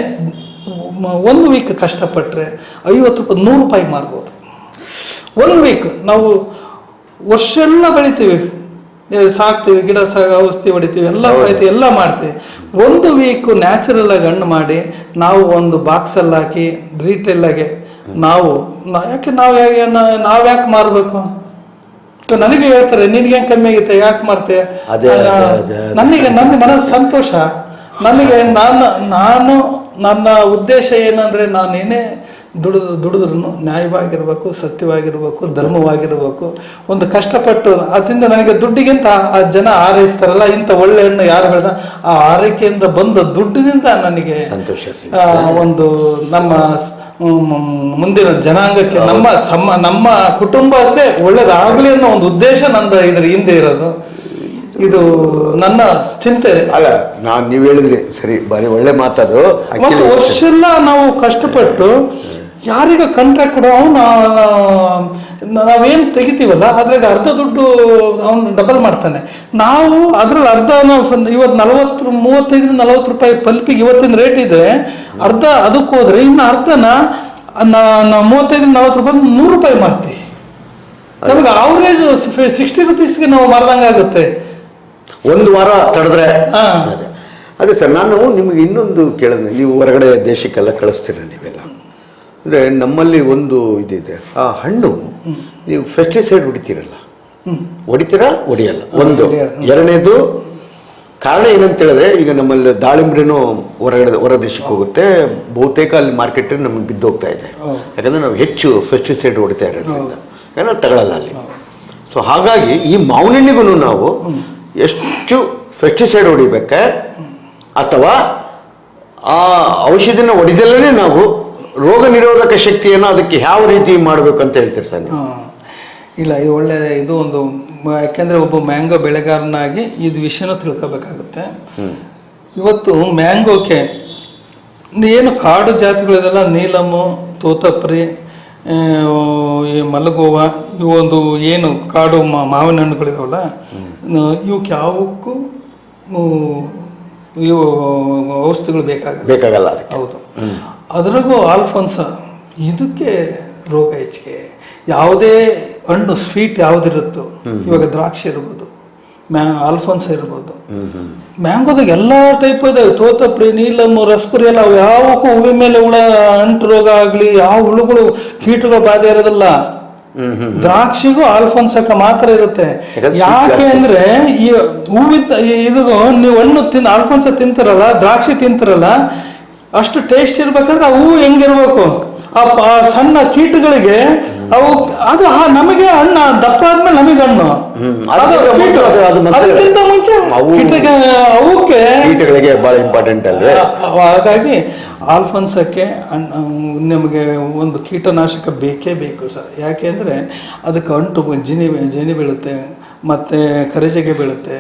1 ವೀಕ್ ಕಷ್ಟಪಟ್ಟರೆ ₹50 ₹100 ಮಾರ್ಬೋದು. 1 ವೀಕ್ ನಾವು ವರ್ಷ ಎಲ್ಲ ಬೆಳಿತೀವಿ, ಸಾಕ್ತೀವಿ, ಗಿಡ ಔಷಧಿ ಹೊಡಿತೀವಿ, ಎಲ್ಲ ಬೆಳಿತೀವಿ, ಎಲ್ಲ ಮಾಡ್ತೀವಿ. 1 ವೀಕ್ ನ್ಯಾಚುರಲ್ ಆಗಿ ಹಣ್ಣು ಮಾಡಿ ನಾವು ಒಂದು ಬಾಕ್ಸಲ್ಲಿ ಹಾಕಿ ರೀಟೇಲಾಗೆ ಯಾಕೆ ನಾವ್ಯಾಕೆ ಮಾರಬೇಕು? ನನಗೆ ಹೇಳ್ತಾರೆ ನಿನ್ಗೆ ಹೆಂಗೆ ಕಮ್ಮಿ ಆಗೈತೆ, ಯಾಕೆ ಮಾರ್ತೆ? ನನಗೆ ನನ್ನ ಮನಸ್ಸು ಸಂತೋಷ. ನನಗೆ ನಾನು ನನ್ನ ಉದ್ದೇಶ ಏನಂದ್ರೆ ನಾನೇನೇ ದುಡಿದ್ರು ನ್ಯಾಯವಾಗಿರ್ಬೇಕು, ಸತ್ಯವಾಗಿರ್ಬೇಕು, ಧರ್ಮವಾಗಿರ್ಬೇಕು. ಒಂದು ಕಷ್ಟಪಟ್ಟು ಅದರಿಂದ ನನಗೆ ದುಡ್ಡಿಗಿಂತ ಆ ಜನ ಆರೈಸ್ತಾರಲ್ಲ, ಇಂಥ ಒಳ್ಳೆ ಹಣ್ಣು ಯಾರು ಬೆಳೆದ ಆ ಆರೈಕೆಯಿಂದ ಬಂದ ದುಡ್ಡಿನಿಂದ ನನಗೆ ಸಂತೋಷ ಒಂದು ನಮ್ಮ ಮುಂದಿನ ಜನಾಂಗಕ್ಕೆ ನಮ್ಮ ಕುಟುಂಬಕ್ಕೆ ಒಳ್ಳೇದಾಗಲಿ ಅನ್ನೋ ಒಂದು ಉದ್ದೇಶ ನಂದು ಇದ್ರ ಹಿಂದೆ ಇರೋದು. ಇದು ನನ್ನ ಚಿಂತೆ. ಅಲ್ಲ, ನೀವು ಹೇಳಿದ್ರಿ ಸರಿ, ಬಾರಿ ಒಳ್ಳೆ ಮಾತದು. ಮತ್ತು ವರ್ಷ ಎಲ್ಲ ನಾವು ಕಷ್ಟಪಟ್ಟು ಯಾರಿಗ ಕಾಂಟ್ರಾಕ್ಟ್ ಕೊಡೋ ನಾವೇನು ತೆಗಿತೀವಲ್ಲ ಅದ್ರಾಗ ಅರ್ಧ ದುಡ್ಡು ಅವನು ಡಬಲ್ ಮಾಡ್ತಾನೆ. ನಾವು ಅದ್ರಲ್ಲಿ ಅರ್ಧ ಇವತ್ತು 35-40 ರೂಪಾಯಿ ಪಲ್ಪಿಗೆ ಇವತ್ತಿನ ರೇಟ್ ಇದೆ. ಅರ್ಧ ಅದಕ್ಕೆ ಹೋದ್ರೆ ಇನ್ನು ಅರ್ಧನ 35-40 ರೂಪಾಯಿ 100 ರೂಪಾಯಿ ಮಾರ್ತೀವಿ. ನಮಗೆ ಅವರೇಜ್ 60 ರೂಪೀಸ್ಗೆ ನಾವು ಮಾರ್ದಂಗಾಗುತ್ತೆ. ಒಂದು ವಾರ ತಡೆದ್ರೆ. ಅದೇ ಸರ್, ನಾನು ನಿಮಗೆ ಇನ್ನೊಂದು ಕೇಳಿದೆ. ನೀವು ಹೊರಗಡೆ ದೇಶಕ್ಕೆಲ್ಲ ಕಳಿಸ್ತೀರ ನೀವೆಲ್ಲ, ಅಂದರೆ ನಮ್ಮಲ್ಲಿ ಒಂದು ಇದಿದೆ, ಆ ಹಣ್ಣು ನೀವು ಪೆಸ್ಟಿಸೈಡ್ ಹೊಡಿತೀರಲ್ಲ, ಹೊಡಿತೀರಾ ಹೊಡಿಯಲ್ಲ? ಒಂದು. ಎರಡನೇದು ಕಾರಣ ಏನಂತ ಹೇಳಿದ್ರೆ, ಈಗ ನಮ್ಮಲ್ಲಿ ದಾಳಿಂಬ್ರೆನೂ ಹೊರ ದೇಶಕ್ಕೆ ಹೋಗುತ್ತೆ, ಬಹುತೇಕ ಅಲ್ಲಿ ಮಾರ್ಕೆಟ್ ನಮಗೆ ಬಿದ್ದೋಗ್ತಾ ಇದೆ. ಯಾಕಂದರೆ ನಾವು ಹೆಚ್ಚು ಪೆಸ್ಟಿಸೈಡ್ ಹೊಡಿತಾ ಇರೋದ್ರಿಂದ ಯಾಕಂದ್ರೆ ತಗೊಳ್ಳಲ್ಲ ಅಲ್ಲಿ. ಸೊ ಹಾಗಾಗಿ ಈ ಮಾವಿನಹಣ್ಣಿಗೂ ನಾವು ಎಷ್ಟು ಪೆಸ್ಟಿಸೈಡ್ ಹೊಡಿಬೇಕೆ ಅಥವಾ ಆ ಔಷಧಿನ ಹೊಡಿದಲ್ಲೇ ನಾವು ರೋಗ ನಿರೋಧಕ ಶಕ್ತಿಯನ್ನು ಅದಕ್ಕೆ ಯಾವ ರೀತಿ ಮಾಡಬೇಕು ಅಂತ ಹೇಳ್ತೀರಿ ಸರ್ ನೀವು? ಇಲ್ಲ, ಇದು ಒಳ್ಳೆ ಇದು ಒಂದು, ಯಾಕೆಂದರೆ ಒಬ್ಬ ಮ್ಯಾಂಗೋ ಬೆಳೆಗಾರನಾಗಿ ಇದು ವಿಷಯನೂ ತಿಳ್ಕೋಬೇಕಾಗುತ್ತೆ. ಇವತ್ತು ಮ್ಯಾಂಗೋಕ್ಕೆ ಏನು ಕಾಡು ಜಾತಿಗಳಿದೆಲ್ಲ, ನೀಲಮ್ಮು, ತೋತಪ್ರಿ, ಈ ಮಲಗೋವ, ಇವೊಂದು ಏನು ಕಾಡು ಮಾವಿನ ಹಣ್ಣುಗಳಿದಾವಲ್ಲ, ಇವಕ್ಕೆ ಯಾವಕ್ಕೂ ಇವು ಔಷಧಿಗಳು ಬೇಕಾಗಲ್ಲ. ಹೌದು. ಅದ್ರಾಗೂ ಆಲ್ಫೋನ್ಸ ಇದಕ್ಕೆ ರೋಗ ಹೆಚ್ಚಿಗೆ. ಯಾವುದೇ ಹಣ್ಣು ಸ್ವೀಟ್ ಯಾವುದಿರುತ್ತೋ, ಇವಾಗ ದ್ರಾಕ್ಷಿ ಇರ್ಬೋದು, ಆಲ್ಫೋನ್ಸ ಇರ್ಬೋದು, ಮ್ಯಾಂಗೋದಾಗ ಎಲ್ಲ ಟೈಪ್ ಇದೆ. ತೋತಪ್ರಿ, ನೀಲಮ್ಮು, ರಸ್ಪುರಿ ಎಲ್ಲ ಯಾವಕ್ಕೂ ಹೂವಿನ ಮೇಲೆ ಹುಳ ಅಂಟು ರೋಗ ಆಗಲಿ, ಯಾವ ಹುಳುಗಳು ಕೀಟಗಳ ಬಾಧೆ ಇರೋದಿಲ್ಲ. ದ್ರಾಕ್ಷಿಗೂ ಆಲ್ಫೋನ್ಸಕ್ಕ ಮಾತ್ರ ಇರುತ್ತೆ. ಯಾಕೆ ಅಂದ್ರೆ ಈ ಹೂವಿದ್ದ ಇದು ನೀವು ಹಣ್ಣು ಆಲ್ಫೋನ್ಸ ತಿಂತಾರಲ್ಲ, ದ್ರಾಕ್ಷಿ ತಿಂತಾರಲ್ಲ, ಅಷ್ಟು ಟೇಸ್ಟ್ ಇರ್ಬೇಕಂದ್ರೆ ಆ ಹೂವು ಹೆಂಗಿರ್ಬೇಕು, ಆ ಸಣ್ಣ ಕೀಟಗಳಿಗೆ ಅವು ಅದು ನಮಗೆ ಹಣ್ಣು ದಪ್ಪ ಆದ್ಮೇಲೆ ನಮಗೆ ಹಣ್ಣು, ಅದಕ್ಕಿಂತ ಮುಂಚೆ ಅವಕ್ಕೆ ಕೀಟಗಳಿಗೆ ಬಹಳ ಇಂಪಾರ್ಟೆಂಟ್ ಅಲ್ವೇ. ಹಾಗಾಗಿ ಆಲ್ಫೋನ್ಸಕ್ಕೆ ನಮಗೆ ಒಂದು ಕೀಟನಾಶಕ ಬೇಕೇ ಬೇಕು ಸರ್. ಯಾಕೆ ಅಂದರೆ ಅದಕ್ಕೆ ಅಂಟು ಜೇನಿ ಬೀಳುತ್ತೆ, ಮತ್ತು ಕರಿಜೆಗೆ ಬೀಳುತ್ತೆ,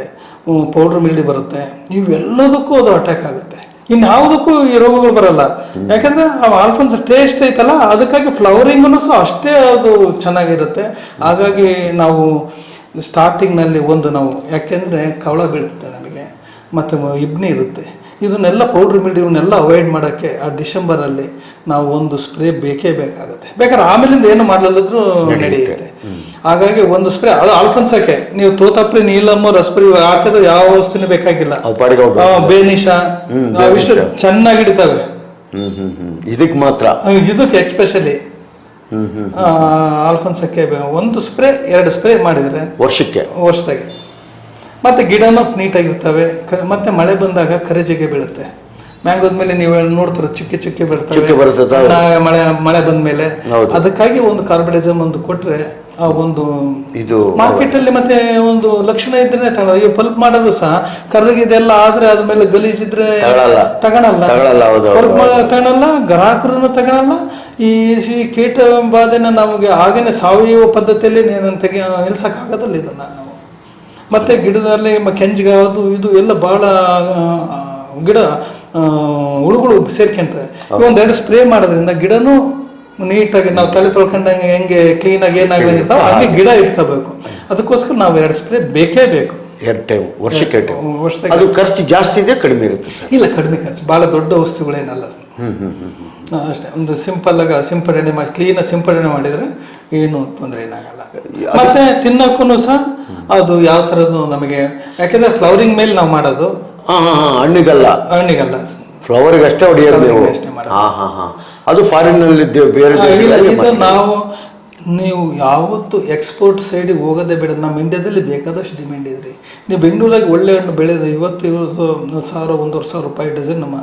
ಪೌಡ್ರ್ ಮಿಲ್ಡಿ ಬರುತ್ತೆ, ಇವೆಲ್ಲದಕ್ಕೂ ಅದು ಅಟ್ಯಾಕ್ ಆಗುತ್ತೆ. ಇನ್ಯಾವುದಕ್ಕೂ ಈ ರೋಗಗಳು ಬರಲ್ಲ. ಯಾಕಂದ್ರೆ ಆಲ್ಫೋನ್ಸ್ ಟೇಸ್ಟ್ ಐತಲ್ಲ, ಅದಕ್ಕಾಗಿ ಫ್ಲವರಿಂಗೂ ಸಹ ಅಷ್ಟೇ ಅದು ಚೆನ್ನಾಗಿರುತ್ತೆ. ಹಾಗಾಗಿ ನಾವು ಸ್ಟಾರ್ಟಿಂಗ್ನಲ್ಲಿ ನಾವು ಯಾಕೆಂದರೆ ಕವಳ ಬೀಳ್ತದೆ ನಮಗೆ, ಮತ್ತು ಇಬ್ನಿ ಇರುತ್ತೆ, ಇದನ್ನೆಲ್ಲ ಪೌಡ್ರ್ ಮಿಲ್ಡಿ ಇವನ್ನೆಲ್ಲ ಅವಾಯ್ಡ್ ಮಾಡೋಕ್ಕೆ ಆ ಡಿಸೆಂಬರಲ್ಲಿ ನಾವು ಒಂದು ಸ್ಪ್ರೇ ಬೇಕೇ ಬೇಕಾಗುತ್ತೆ. ಬೇಕಾದ್ರೆ ಆಮೇಲಿಂದ ಏನು ಮಾಡಲಿದ್ರು ನಡೆಯುತ್ತೆ. ಹಾಗಾಗಿ ಒಂದು ಸ್ಪ್ರೇ ಅದು ಆಲ್ಫೋನ್ಸಕ್ಕೆ ನೀವು ತೋತಪ್ರಿ, ನೀಲಮ್ಮು, ರಸ್ಪರಿ ಹಾಕಿದ್ರೆ ಯಾವ ವಸ್ತುನೂ ಬೇಕಾಗಿಲ್ಲ. ಬೇನಿಷ ಇಷ್ಟು ಚೆನ್ನಾಗಿ ಹಿಡಿತವೆ. ಇದಕ್ಕೆ ಮಾತ್ರ, ಇದಕ್ಕೆ ಎಕ್ಸ್ಪೆಷಲಿ ಆಲ್ಫೋನ್ಸಕ್ಕೆ ಒಂದು ಸ್ಪ್ರೇ 2 ಸ್ಪ್ರೇ ಮಾಡಿದರೆ ವರ್ಷದಾಗೆ ಮತ್ತೆ ಗಿಡನೂ ನೀಟಾಗಿರ್ತವೆ. ಮತ್ತೆ ಮಳೆ ಬಂದಾಗ ಕರಿಜಿಗೆ ಬೀಳುತ್ತೆ. ಮ್ಯಾಂಗೋದ ಮೇಲೆ ನೀವು ನೋಡ್ತೀರ ಚುಕ್ಕಿ ಬೀಳ್ತವೆ ಮಳೆ ಬಂದ ಮೇಲೆ. ಅದಕ್ಕಾಗಿ ಒಂದು ಕಾರ್ಬನಿಸಮ್ ಒಂದು ಕೊಟ್ರೆ ಆ ಒಂದು ಇದು ಮಾರ್ಕೆಟ್ ಅಲ್ಲಿ ಮತ್ತೆ ಒಂದು ಲಕ್ಷಣ ಇದ್ರೆ ತಗೊಳ್ಳೋದು. ಈ ಪಲ್ಪ್ ಮಾಡಲು ಸಹ ಕರ್ರಗಿದೆಲ್ಲ ಆದ್ರೆ ಅದ್ಮೇಲೆ ಗಲೀಜಿದ್ರೆ ತಗೊಳಲ್ಲ, ಗ್ರಾಹಕರನ್ನು ತಗೊಳಲ್ಲ. ಈ ಕೀಟ ಬಾಧೆನ ನಮಗೆ ಆಗೇನೆ ಸಾವಯವ ಪದ್ಧತಿಯಲ್ಲಿ ನಿಲ್ಸಕ್ ಆಗೋದಿಲ್ಲ ಇದನ್ನ ನಾವು. ಮತ್ತೆ ಗಿಡದಲ್ಲಿ ಕೆಂಜಿಗೆ ಅದು ಇದು ಎಲ್ಲ ಬಹಳ ಗಿಡ ಹುಳುಗಳು ಸೇರ್ಕೊಂತವೆ. ಒಂದೆರಡು ಸ್ಪ್ರೇ ಮಾಡೋದ್ರಿಂದ ಗಿಡನೂ ನೀಟಾಗಿ ನಾವು ತಲೆ ತೊಳ್ಕೊಂಡಂಗೆ ಹೆಂಗೆ ಕ್ಲೀನಾಗಿ ಏನಾಗಿರ್ತಾವ ಹಾಗೆ ಗಿಡ ಇಟ್ಕೋಬೇಕು. ಅದಕ್ಕೋಸ್ಕರ ನಾವು 2 ಸ್ಪ್ರೇ ಬೇಕೇ ಬೇಕು. 2 ಟೈಮ್ ವರ್ಷಕ್ಕೆ. ಅದು ಖರ್ಚು ಜಾಸ್ತಿ ಇದೆ ಕಡಿಮೆ ಇರುತ್ತೆ? ಇಲ್ಲ, ಕಡಿಮೆ ಖರ್ಚು, ಭಾಳ ದೊಡ್ಡ ವಸ್ತುಗಳೇನಲ್ಲ ಅಷ್ಟೇ. ಒಂದು ಸಿಂಪಲ್ ಆಗಿ ಸಿಂಪಡಣೆ ಮಾಡಿ ಕ್ಲೀನಾಗಿ ಸಿಂಪಡಣೆ ಮಾಡಿದರೆ ಏನು ತೊಂದರೆ ಏನಾಗಲ್ಲ. ಮತ್ತೆ ತಿನ್ನೋಕ್ಕೂ ಸಹ ಅದು ಯಾವ ಥರದ್ದು ನಮಗೆ, ಯಾಕೆಂದ್ರೆ ಫ್ಲವರಿಂಗ್ ಮೇಲೆ ನಾವು ಮಾಡೋದು, ಹಣ್ಣಿಗಲ್ಲ ಫ್ಲವರ್ಗೆ ಅಷ್ಟೇ ಹೊಡೆಯೋದು ನೀವು. ಅದು ಫಾರಿನ್ ನಲ್ಲಿ ಬೇರೆ ನೀವು ಯಾವತ್ತು ಎಕ್ಸ್ಪೋರ್ಟ್ ಸೈಡಿಗೆ ಹೋಗೋದೇ ಬೇಡ. ನಮ್ಮ ಇಂಡಿಯಾದಲ್ಲಿ ಬೇಕಾದಷ್ಟು ಡಿಮ್ಯಾಂಡ್ ಇದ್ರಿ. ನೀವು ಬೆಂಗಳೂರಾಗಿ ಒಳ್ಳೆ ಹಣ್ಣು ಬೆಳೆದು 50,000 1,500 ರೂಪಾಯಿ ಡಜನ್ ನಮ್ಮ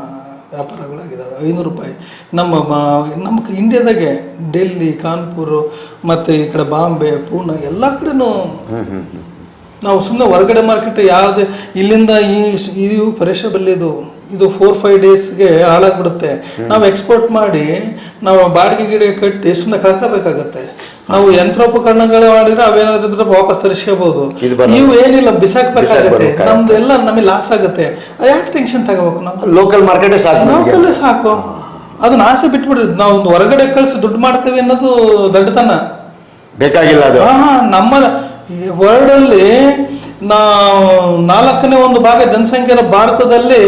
ವ್ಯಾಪಾರಗಳಾಗಿದ್ದಾವೆ. 500 ರೂಪಾಯಿ. ನಮ್ಮ ಇಂಡಿಯಾದಾಗೆ ಡೆಲ್ಲಿ, ಕಾನ್ಪುರ್ ಮತ್ತು ಈ ಕಡೆ ಬಾಂಬೆ, ಪೂನಾ ಎಲ್ಲ ಕಡೆನೂ ನಾವು ಸುಮ್ಮನೆ ಹೊರಗಡೆ ಮಾರ್ಕೆಟ್ ಯಾವುದೇ ಇಲ್ಲಿಂದ ಈ ಪರೇಶಬಲ್ ಇದು 4-5 ಡೇಸ್ಗೆ ಹಾಳಾಗ್ಬಿಡುತ್ತೆ. ನಾವು ಎಕ್ಸ್ಪೋರ್ಟ್ ಮಾಡಿ ನಾವು ಬಾಡಿಗೆ ಗಿಡ ಕಟ್ಟಿ ಸುಮ್ಮನೆ ಕಳ್ಕೋಬೇಕಾಗತ್ತೆ. ನಾವು ಯಂತ್ರೋಪಕರಣಗಳು ಮಾಡಿದ್ರೆ ಅವೇನಾದ್ರೆ ವಾಪಸ್ ತರಿಸ್ಕೋಬಹುದು. ಇವು ಏನಿಲ್ಲ, ಬಿಸಾಕ್ಬೇಕಾಗತ್ತೆ. ನಮ್ದು ಎಲ್ಲ ನಮಗೆ ಲಾಸ್ ಆಗುತ್ತೆ. ಯಾಕೆ ಟೆನ್ಷನ್ ತಗೋಬೇಕು? ನಾವು ಲೋಕಲ್ ಮಾರ್ಕೆಟ್ ಲೋಕಲ್ಲೇ ಸಾಕು. ಅದನ್ನ ಆಸೆ ಬಿಟ್ಬಿಡ್ರಿ. ನಾವು ಒಂದು ಹೊರಗಡೆ ಕಳಿಸಿ ದುಡ್ಡು ಮಾಡ್ತೇವೆ ಅನ್ನೋದು ದಡ್ಡತನ. ಬೇಕಾಗಿಲ್ಲ ಅದು. ನಮ್ಮ ವರ್ಲ್ಡ್ ಅಲ್ಲಿ 4ನೇ ಒಂದು ಭಾಗ ಜನಸಂಖ್ಯೆ ಭಾರತದಲ್ಲಿ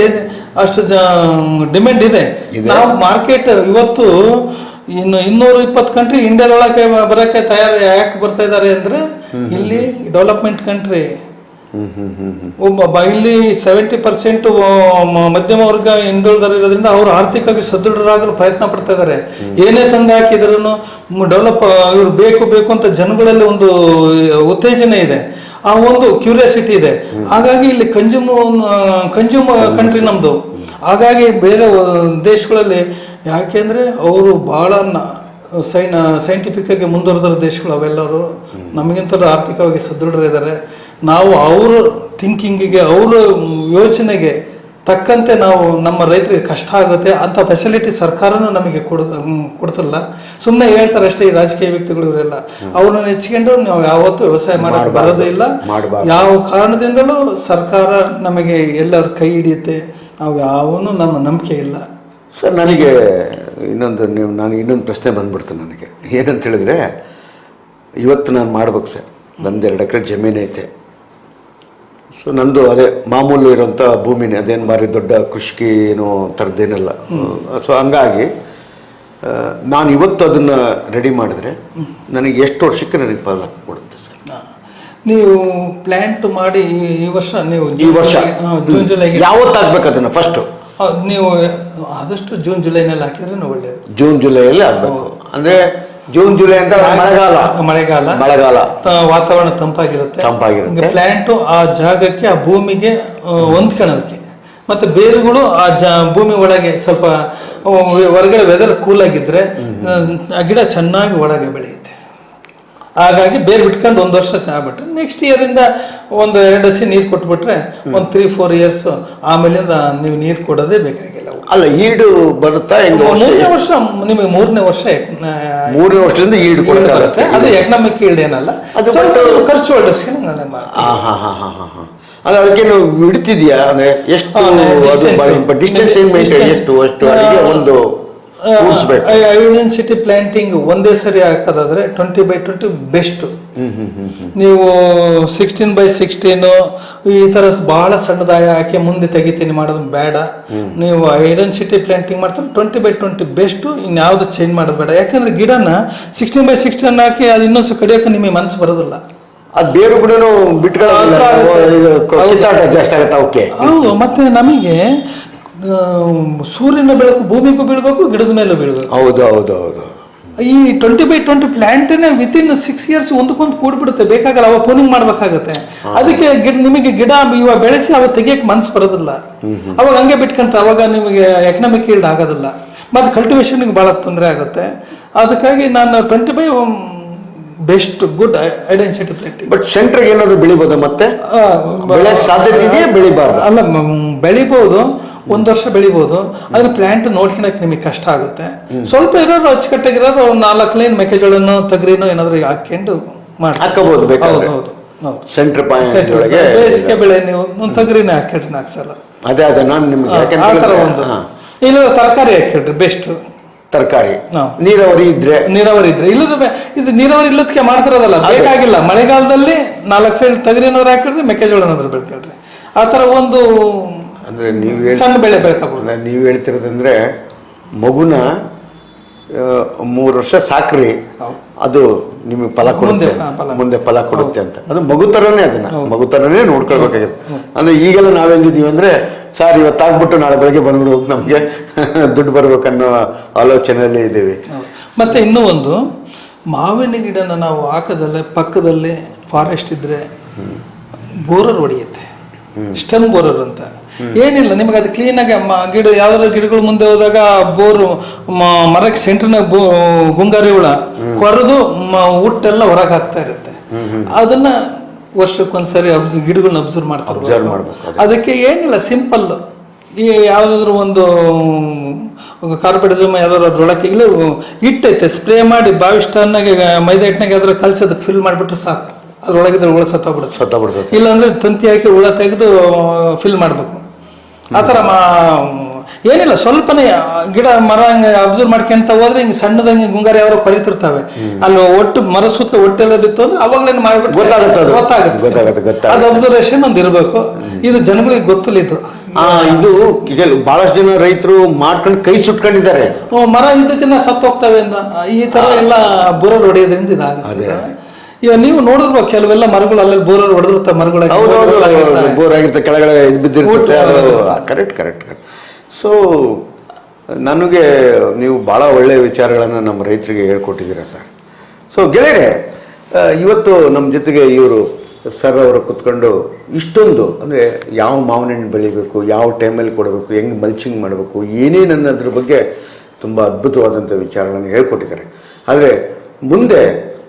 ಅಷ್ಟು ಡಿಮ್ಯಾಂಡ್ ಇದೆ. ನಾವು ಮಾರ್ಕೆಟ್ ಇವತ್ತು ಇನ್ನು 220 ಕಂಟ್ರಿ ಇಂಡಿಯಾದೊಳಗೆ ಬರೋಕ್ಕೆ ಯಾಕೆ ಬರ್ತಾ ಇದ್ದಾರೆ ಅಂದ್ರೆ ಇಲ್ಲಿ ಡೆವಲಪ್ಮೆಂಟ್ ಕಂಟ್ರಿ. ಇಲ್ಲಿ 70% ಮಧ್ಯಮ ವರ್ಗ ಹಿಂದುಳಿದಿರೋದ್ರಿಂದ ಅವರು ಆರ್ಥಿಕವಾಗಿ ಸದೃಢರಾಗಲು ಪ್ರಯತ್ನ ಪಡ್ತಾ ಇದ್ದಾರೆ. ಏನೇ ತಂದು ಹಾಕಿದ್ರು ಡೆವಲಪ್ ಇವ್ರು ಬೇಕು ಅಂತ ಜನಗಳಲ್ಲಿ ಒಂದು ಉತ್ತೇಜನ ಇದೆ, ಆ ಒಂದು ಕ್ಯೂರಿಯಾಸಿಟಿ ಇದೆ. ಹಾಗಾಗಿ ಇಲ್ಲಿ ಕನ್ಸ್ಯೂಮ್ ಕಂಟ್ರಿ ನಮ್ದು. ಹಾಗಾಗಿ ಬೇರೆ ದೇಶಗಳಲ್ಲಿ ಯಾಕೆಂದ್ರೆ ಅವರು ಬಹಳ ಸೈಂಟಿಫಿಕ್ ಆಗಿ ಮುಂದುವರೆದ ದೇಶಗಳು ಅವೆಲ್ಲರೂ. ನಮಗಿಂತಲೂ ಆರ್ಥಿಕವಾಗಿ ಸದೃಢರಿದ್ದಾರೆ. ನಾವು ಅವ್ರ ಥಿಂಕಿಂಗಿಗೆ, ಅವ್ರ ಯೋಚನೆಗೆ ತಕ್ಕಂತೆ ನಾವು ನಮ್ಮ ರೈತರಿಗೆ ಕಷ್ಟ ಆಗುತ್ತೆ ಅಂತ ಫೆಸಿಲಿಟಿ ಸರ್ಕಾರನೂ ನಮಗೆ ಕೊಡ್ತಿಲ್ಲ. ಸುಮ್ಮನೆ ಹೇಳ್ತಾರೆ ಅಷ್ಟೇ ಈ ರಾಜಕೀಯ ವ್ಯಕ್ತಿಗಳು ಇವರೆಲ್ಲ. ಅವ್ರನ್ನ ನೆಚ್ಕೊಂಡು ನಾವು ಯಾವತ್ತೂ ವ್ಯವಸಾಯ ಮಾಡಕ್ಕೆ ಬರೋದೇ ಇಲ್ಲ. ಯಾವ ಕಾರಣದಿಂದಲೂ ಸರ್ಕಾರ ನಮಗೆ ಎಲ್ಲರ ಕೈ ಹಿಡಿಯುತ್ತೆ ನಾವು ಯಾವನು ನಮ್ಮ ನಂಬಿಕೆ ಇಲ್ಲ. ಸರ್, ನನಗೆ ಇನ್ನೊಂದು ಪ್ರಶ್ನೆ ಬಂದ್ಬಿಡ್ತು ನನಗೆ. ಏನಂತ ಹೇಳಿದ್ರೆ, ಇವತ್ತು ನಾನು ಮಾಡ್ಬೇಕು ಸರ್, ನಂದು 2 ಎಕರೆ ಜಮೀನು ಐತೆ. ಸೊ ನಂದು ಅದೇ ಮಾಮೂಲು ಇರೋಂಥ ಭೂಮಿನೇ, ಅದೇನು ಭಾರಿ ದೊಡ್ಡ ಖುಷ್ಕಿ ಏನೋ ಥರದ್ದೇನಲ್ಲ. ಸೊ ಹಂಗಾಗಿ ನಾನು ಇವತ್ತು ಅದನ್ನು ರೆಡಿ ಮಾಡಿದ್ರೆ ನನಗೆ ಎಷ್ಟು ವರ್ಷಕ್ಕೆ ನನಗೆ ಫಲ ಕೊಡುತ್ತೆ ಸರ್? ನೀವು ಪ್ಲ್ಯಾಂಟ್ ಮಾಡಿ ಈ ವರ್ಷ ನೀವು ಈ ವರ್ಷ ಜೂನ್ ಜುಲೈಗೆ ಯಾವತ್ತು ಆಗ್ಬೇಕು ಅದನ್ನು? ಫಸ್ಟು ನೀವು ಆದಷ್ಟು ಜೂನ್ ಜುಲೈನಲ್ಲಿ ಹಾಕಿದ್ರೆ ಒಳ್ಳೆಯದು. ಜೂನ್ ಜುಲೈಯಲ್ಲಿ ಆಗಬೇಕು. ಅಂದರೆ ಜೂನ್ ಜುಲೈ ಅಂತ ಮಳೆಗಾಲ ವಾತಾವರಣ ತಂಪಾಗಿರುತ್ತೆ. ಪ್ಲಾಂಟ್ ಆ ಜಾಗಕ್ಕೆ, ಆ ಭೂಮಿಗೆ ಹೊಂದ್ಕೊಳ್ಳೋದಕ್ಕೆ, ಮತ್ತೆ ಬೇರುಗಳು ಆ ಭೂಮಿ ಒಳಗೆ ಸ್ವಲ್ಪ ಹೊರಗಡೆ ವೆದರ್ ಕೂಲ್ ಆಗಿದ್ರೆ ಆ ಗಿಡ ಚೆನ್ನಾಗಿ ಒಳಗೆ ಬೆಳೆಯುತ್ತೆ. ಹಾಗಾಗಿ ಬೇರೆ ಬಿಟ್ಕೊಂಡು 1 ವರ್ಷ ಆಗ್ಬಿಟ್ರೆ ನೆಕ್ಸ್ಟ್ ಇಯರಿಂದ 1-2 ಹಸಿ ನೀರು ಕೊಟ್ಬಿಟ್ರೆ 3-4 ಇಯರ್ಸ್ ಆಮೇಲಿಂದ ನೀವು ನೀರು ಕೊಡೋದೇ ಬೇಕಾಗಿಲ್ಲ. ಅಲ್ಲ, ಈಡು ಬರುತ್ತಾ? 3ನೇ ವರ್ಷ ನಿಮಗೆ 3ನೇ ವರ್ಷದಿಂದ ಈಡು ಕೊಡುತ್ತೆ. ಅದು ಎಕನಾಮಿಕ್ ಈಲ್ಡ್ ಏನಲ್ಲ, ಅದು ಖರ್ಚು ಒಳ್ಳೆಸ್ಕೊಂಡು ಅದು ಅದಕ್ಕೆ ನೀವು ಇಡ್ತಿದ್ಯಾ? ಅಂದ್ರೆ ಎಷ್ಟು ಡಿಸ್ಟೆನ್ಸ್ ಎಷ್ಟು ಅಡಿಗೆ ಒಂದು ಐಡೆನ್ಸಿಟಿ ಪ್ಲಾಂಟಿಂಗ್ ಒಂದೇ ಸರಿ ಹಾಕೋದಾದ್ರೆ 20x20 ಬೆಸ್ಟ್. ನೀವು 16x16 ಈ ತರ ಬಹಳ ಸಣ್ಣದಾಗಿ ಹಾಕಿ ಮುಂದೆ ತೆಗಿತೀನಿ ಮಾಡೋದು ಬೇಡ. ನೀವು ಐಡೆನ್ಸಿಟಿ ಪ್ಲಾಂಟಿಂಗ್ ಮಾಡ್ತಾರೆ 20x20 ಬೆಸ್ಟ್. ಇನ್ಯಾವುದು ಚೇಂಜ್ ಮಾಡೋದು ಬೇಡ. ಯಾಕಂದ್ರೆ ಗಿಡನ 16x16 ಹಾಕಿ ಅದು ಇನ್ನೊಂದ್ಸ ಕಡಿಯೋಕೆ ನಿಮಗೆ ಮನಸ್ಸು ಬರೋದಿಲ್ಲ. ಅದು ಬೇರು ಕೂಡ ಜಾಸ್ತಿ ಆಗುತ್ತೆ ಅವಕ್ಕೆ. ಹೌದು. ಮತ್ತೆ ನಮಗೆ ಸೂರ್ಯನ ಬೆಳಕು ಭೂಮಿಗೂ ಬೀಳ್ಬೇಕು, ಗಿಡದ ಮೇಲೂ ಬೀಳ್ಬೇಕು. ಹೌದು. ಈ 20x20 ಪ್ಲಾಂಟೇನೆ ವಿತಿನ್ 6 ಇಯರ್ಸ್ ಒಂದಕ್ಕೊಂದು ಕೂಡ್ಬಿಡುತ್ತೆ. ಬೇಕಾಗಲ್ಲ, ಅವ ಪೋನಿಂಗ್ ಮಾಡ್ಬೇಕಾಗತ್ತೆ. ಅದಕ್ಕೆ ನಿಮಗೆ ಗಿಡ ಇವಾಗ ಬೆಳೆಸಿ ಅವಾಗ ತೆಗಿಯಕ್ಕೆ ಮನ್ಸು ಬರೋದಿಲ್ಲ. ಅವಾಗ ಹಂಗೆ ಬಿಟ್ಕೊಂತ ಅವಾಗ ನಿಮಗೆ ಎಕನಾಮಿಕ್ ಈಲ್ಡ್ ಆಗೋದಿಲ್ಲ. ಮತ್ತೆ ಕಲ್ಟಿವೇಶನ್ಗೆ ಬಹಳ ತೊಂದರೆ ಆಗುತ್ತೆ. ಅದಕ್ಕಾಗಿ ನಾನು 20x best good high density planting. But ಸೆಂಟ್ರಿಗೆ ಏನಾದ್ರು ಬೆಳಿಬೋದ? ಮತ್ತೆ ಬೆಳೆಯಕ್ಕೆ ಸಾಧ್ಯತೆ ಇದೆಯಾ? ಬೆಳಿಬಾರ್ದು? ಅಲ್ಲ, ಬೆಳಿಬಹುದು. 1 ವರ್ಷ ಬೆಳಿಬಹುದು. ಅದ್ರ ಪ್ಲಾಂಟ್ ನೋಡ್ಕೊಳಕ್ ನಿಮಗೆ ಕಷ್ಟ ಆಗುತ್ತೆ. ಸ್ವಲ್ಪ ಇರೋರು ಅಚ್ಚುಕಟ್ಟಾಗಿರೋರು 4 ಲೈನ್ ಮೆಕ್ಕೆಜೋಳನೋ ತೊಗರಿನೋ ಏನಾದ್ರು ಹಾಕೊಂಡು ಹಾಕಬಹುದು. ಹೌದು. ಸೆಂಟ್ರ್ ಪಾಯಿಂಟ್ ಒಳಗೆ ಬೇಸಿಗೆ ಬೆಳೆ ನೀವು ತೊಗರಿನೇ ಹಾಕಿಡ್ರಿ 4 ಸಲ. ಅದೇ ನಾನು ನಿಮ್ಗೆ ಇಲ್ಲ ತರಕಾರಿ ಹಾಕಿಡ್ರಿ ಬೆಸ್ಟ್. ತರಕಾರಿ ನೀರಾವರಿ ಇದ್ರೆ ಇಲ್ಲದ ಇದು ನೀರಾವರಿ ಇಲ್ಲದಕ್ಕೆ ಮಾಡ್ತಿರೋದಲ್ಲ, ಬೇಕಾಗಿಲ್ಲ. ಮಳೆಗಾಲದಲ್ಲಿ 4 ಸೈಡ್ ತೊಗರಿನಾದ್ರು ಹಾಕಿಡ್ರಿ, ಮೆಕ್ಕೆಜೋಳನಾದ್ರು ಬೆಳ್ಕೊಳ್ರಿ. ಆ ತರ ಒಂದು ಅಂದ್ರೆ ನೀವು ಸಣ್ಣ ಬೆಳೆ ಬೆಳ್ಕೋಬಹುದು. ನೀವು ಹೇಳ್ತಿರೋದಂದ್ರೆ ಮಗುನ 3 ವರ್ಷ ಸಾಕ್ರಿ, ಅದು ನಿಮಗೆ ಫಲ ಕೊಡುತ್ತೆ, ಮುಂದೆ ಫಲ ಕೊಡುತ್ತೆ ಅಂತ. ಅದು ಮಗು ಥರನೇ ನೋಡ್ಕೊಳ್ಬೇಕಾಗಿದೆ. ಅಂದ್ರೆ ಈಗೆಲ್ಲ ನಾವೆಂಗಿದ್ದೀವಿ ಅಂದ್ರೆ, ಸರ್ ಇವತ್ತಾಗ್ಬಿಟ್ಟು ನಾಳೆ ಬೆಳಗ್ಗೆ ಬಂದ್ಬಿಡ್ಬೇಕು, ನಮಗೆ ದುಡ್ಡು ಬರ್ಬೇಕನ್ನೋ ಆಲೋಚನೆಯಲ್ಲೇ ಇದ್ದೀವಿ. ಮತ್ತೆ ಇನ್ನೂ ಒಂದು, ಮಾವಿನ ಗಿಡನ ನಾವು ಹಾಕದಲ್ಲೇ ಪಕ್ಕದಲ್ಲಿ ಫಾರೆಸ್ಟ್ ಇದ್ರೆ ಬೋರರ್ ಹೊಡೆಯುತ್ತೆ, ಸ್ಟೆಮ್ ಬೋರರ್ ಅಂತ. ಏನಿಲ್ಲ, ನಿಮಗೆ ಅದು ಕ್ಲೀನಾಗಿ ಗಿಡ ಯಾವ್ದಾದ್ರು ಗಿಡಗಳು ಮುಂದೆ ಹೋದಾಗ ಬೋರು ಮರಕ್ಕೆ ಸೆಂಟ್ರ್ನಾಗ ಗುಂಗಾರಿ ಹುಳ ಕೊರೆದು ಹುಟ್ಟೆಲ್ಲ ಹೊರಗೆ ಹಾಕ್ತಾ ಇರುತ್ತೆ. ಅದನ್ನ ವರ್ಷಕ್ಕೊಂದ್ಸರಿ ಗಿಡಗಳನ್ನ ಅಬ್ಸರ್ವ್ ಮಾಡ್ತಾರೆ. ಅದಕ್ಕೆ ಏನಿಲ್ಲ, ಸಿಂಪಲ್. ಈ ಯಾವ್ದಾದ್ರು ಒಂದು ಕಾರ್ಪೆಟಿಸಮ್ ಯಾವ್ದಾದ್ರು ಅದ್ರೊಳಗೆ ಇಲ್ಲ ಹಿಟ್ಟೈತೆ, ಸ್ಪ್ರೇ ಮಾಡಿ ಬಾವಿಸ್ಟನ್ನಾಗೆ ಮೈದಾ ಹಿಟ್ಟಿನಾಗ ಯಾವ್ದಾದ್ರು ಕಲ್ಸಿ ಅದಕ್ಕೆ ಫಿಲ್ ಮಾಡಿಬಿಟ್ರೆ ಸಾಕು, ಅದ್ರೊಳಗಿದ್ರೆ ಹುಳ ಸತ್ತೋಗ್ಬಿಡುತ್ತೆ. ಇಲ್ಲಾಂದ್ರೆ ತಂತಿ ಹಾಕಿ ಹುಳ ತೆಗೆದು ಫಿಲ್ ಮಾಡ್ಬೇಕು. ಆ ಥರ ಏನಿಲ್ಲ, ಸ್ವಲ್ಪನೇ ಗಿಡ ಮರ ಹಂಗೆ ಅಬ್ಸರ್ವ್ ಮಾಡ್ಕೊಂತ ಹೋದ್ರೆ ಹಿಂಗೆ ಸಣ್ಣದಂಗೆ ಗುಂಗಾರ ಯಾರೋ ಕೊರಿತಿರ್ತಾವೆ, ಅಲ್ಲಿ ಒಟ್ಟು ಮರ ಸುತ್ತ ಒಟ್ಟೆಲ್ಲ ಬಿತ್ತು ಅಂದ್ರೆ ಅವಾಗಲೇ ಮಾಡ್ಬಿಟ್ಟು ಗೊತ್ತಾಗುತ್ತೆ. ಅದು ಅಬ್ಸರ್ವೇಷನ್ ಒಂದು ಇರಬೇಕು. ಇದು ಜನಗಳಿಗೆ ಗೊತ್ತಿಲ್ಲ ಇದು. ಇದು ಬಹಳಷ್ಟು ಜನ ರೈತರು ಮಾಡ್ಕೊಂಡು ಕೈ ಸುಟ್ಕೊಂಡಿದ್ದಾರೆ. ಮರ ಇದಕ್ಕಿಂತ ಸತ್ತು ಹೋಗ್ತವೆ ಅಂತ ಈ ತರ ಎಲ್ಲ ಬೋರಲ್ ಹೊಡೆಯೋದ್ರಿಂದ ಇದಾಗುತ್ತೆ. ಈಗ ನೀವು ನೋಡಿರ್ಬೇಕು, ಕೆಲವೆಲ್ಲ ಮರಗಳು ಅಲ್ಲೆಲ್ಲಿ ಬೋರಲ್ ಹೊಡೆದಿರ್ತಾವೆ, ಮರಗಳು ಬೋರ್ ಆಗಿರ್ತಾರೆ, ಕೆಳಗಡೆ ಬಿದ್ದಿರುತ್ತೆ. ಕರೆಕ್ಟ್. ಸೊ ನನಗೆ ನೀವು ಭಾಳ ಒಳ್ಳೆಯ ವಿಚಾರಗಳನ್ನು ನಮ್ಮ ರೈತರಿಗೆ ಹೇಳ್ಕೊಟ್ಟಿದ್ದೀರಾ ಸರ್. ಸೊ ಗೆಳೆಯರೆ, ಇವತ್ತು ನಮ್ಮ ಜೊತೆಗೆ ಇವರು ಸರ್ ಅವರು ಕುತ್ಕೊಂಡು ಇಷ್ಟೊಂದು ಅಂದರೆ ಯಾವ ಮಾವಿನ ಹಣ್ಣು ಬೆಳಿಬೇಕು, ಯಾವ ಟೈಮಲ್ಲಿ ಕೊಡಬೇಕು, ಹೆಂಗೆ ಮಲ್ಚಿಂಗ್ ಮಾಡಬೇಕು, ಏನೇನು ಅನ್ನೋದ್ರ ಬಗ್ಗೆ ತುಂಬ ಅದ್ಭುತವಾದಂಥ ವಿಚಾರಗಳನ್ನು ಹೇಳ್ಕೊಟ್ಟಿದ್ದಾರೆ. ಆದರೆ ಮುಂದೆ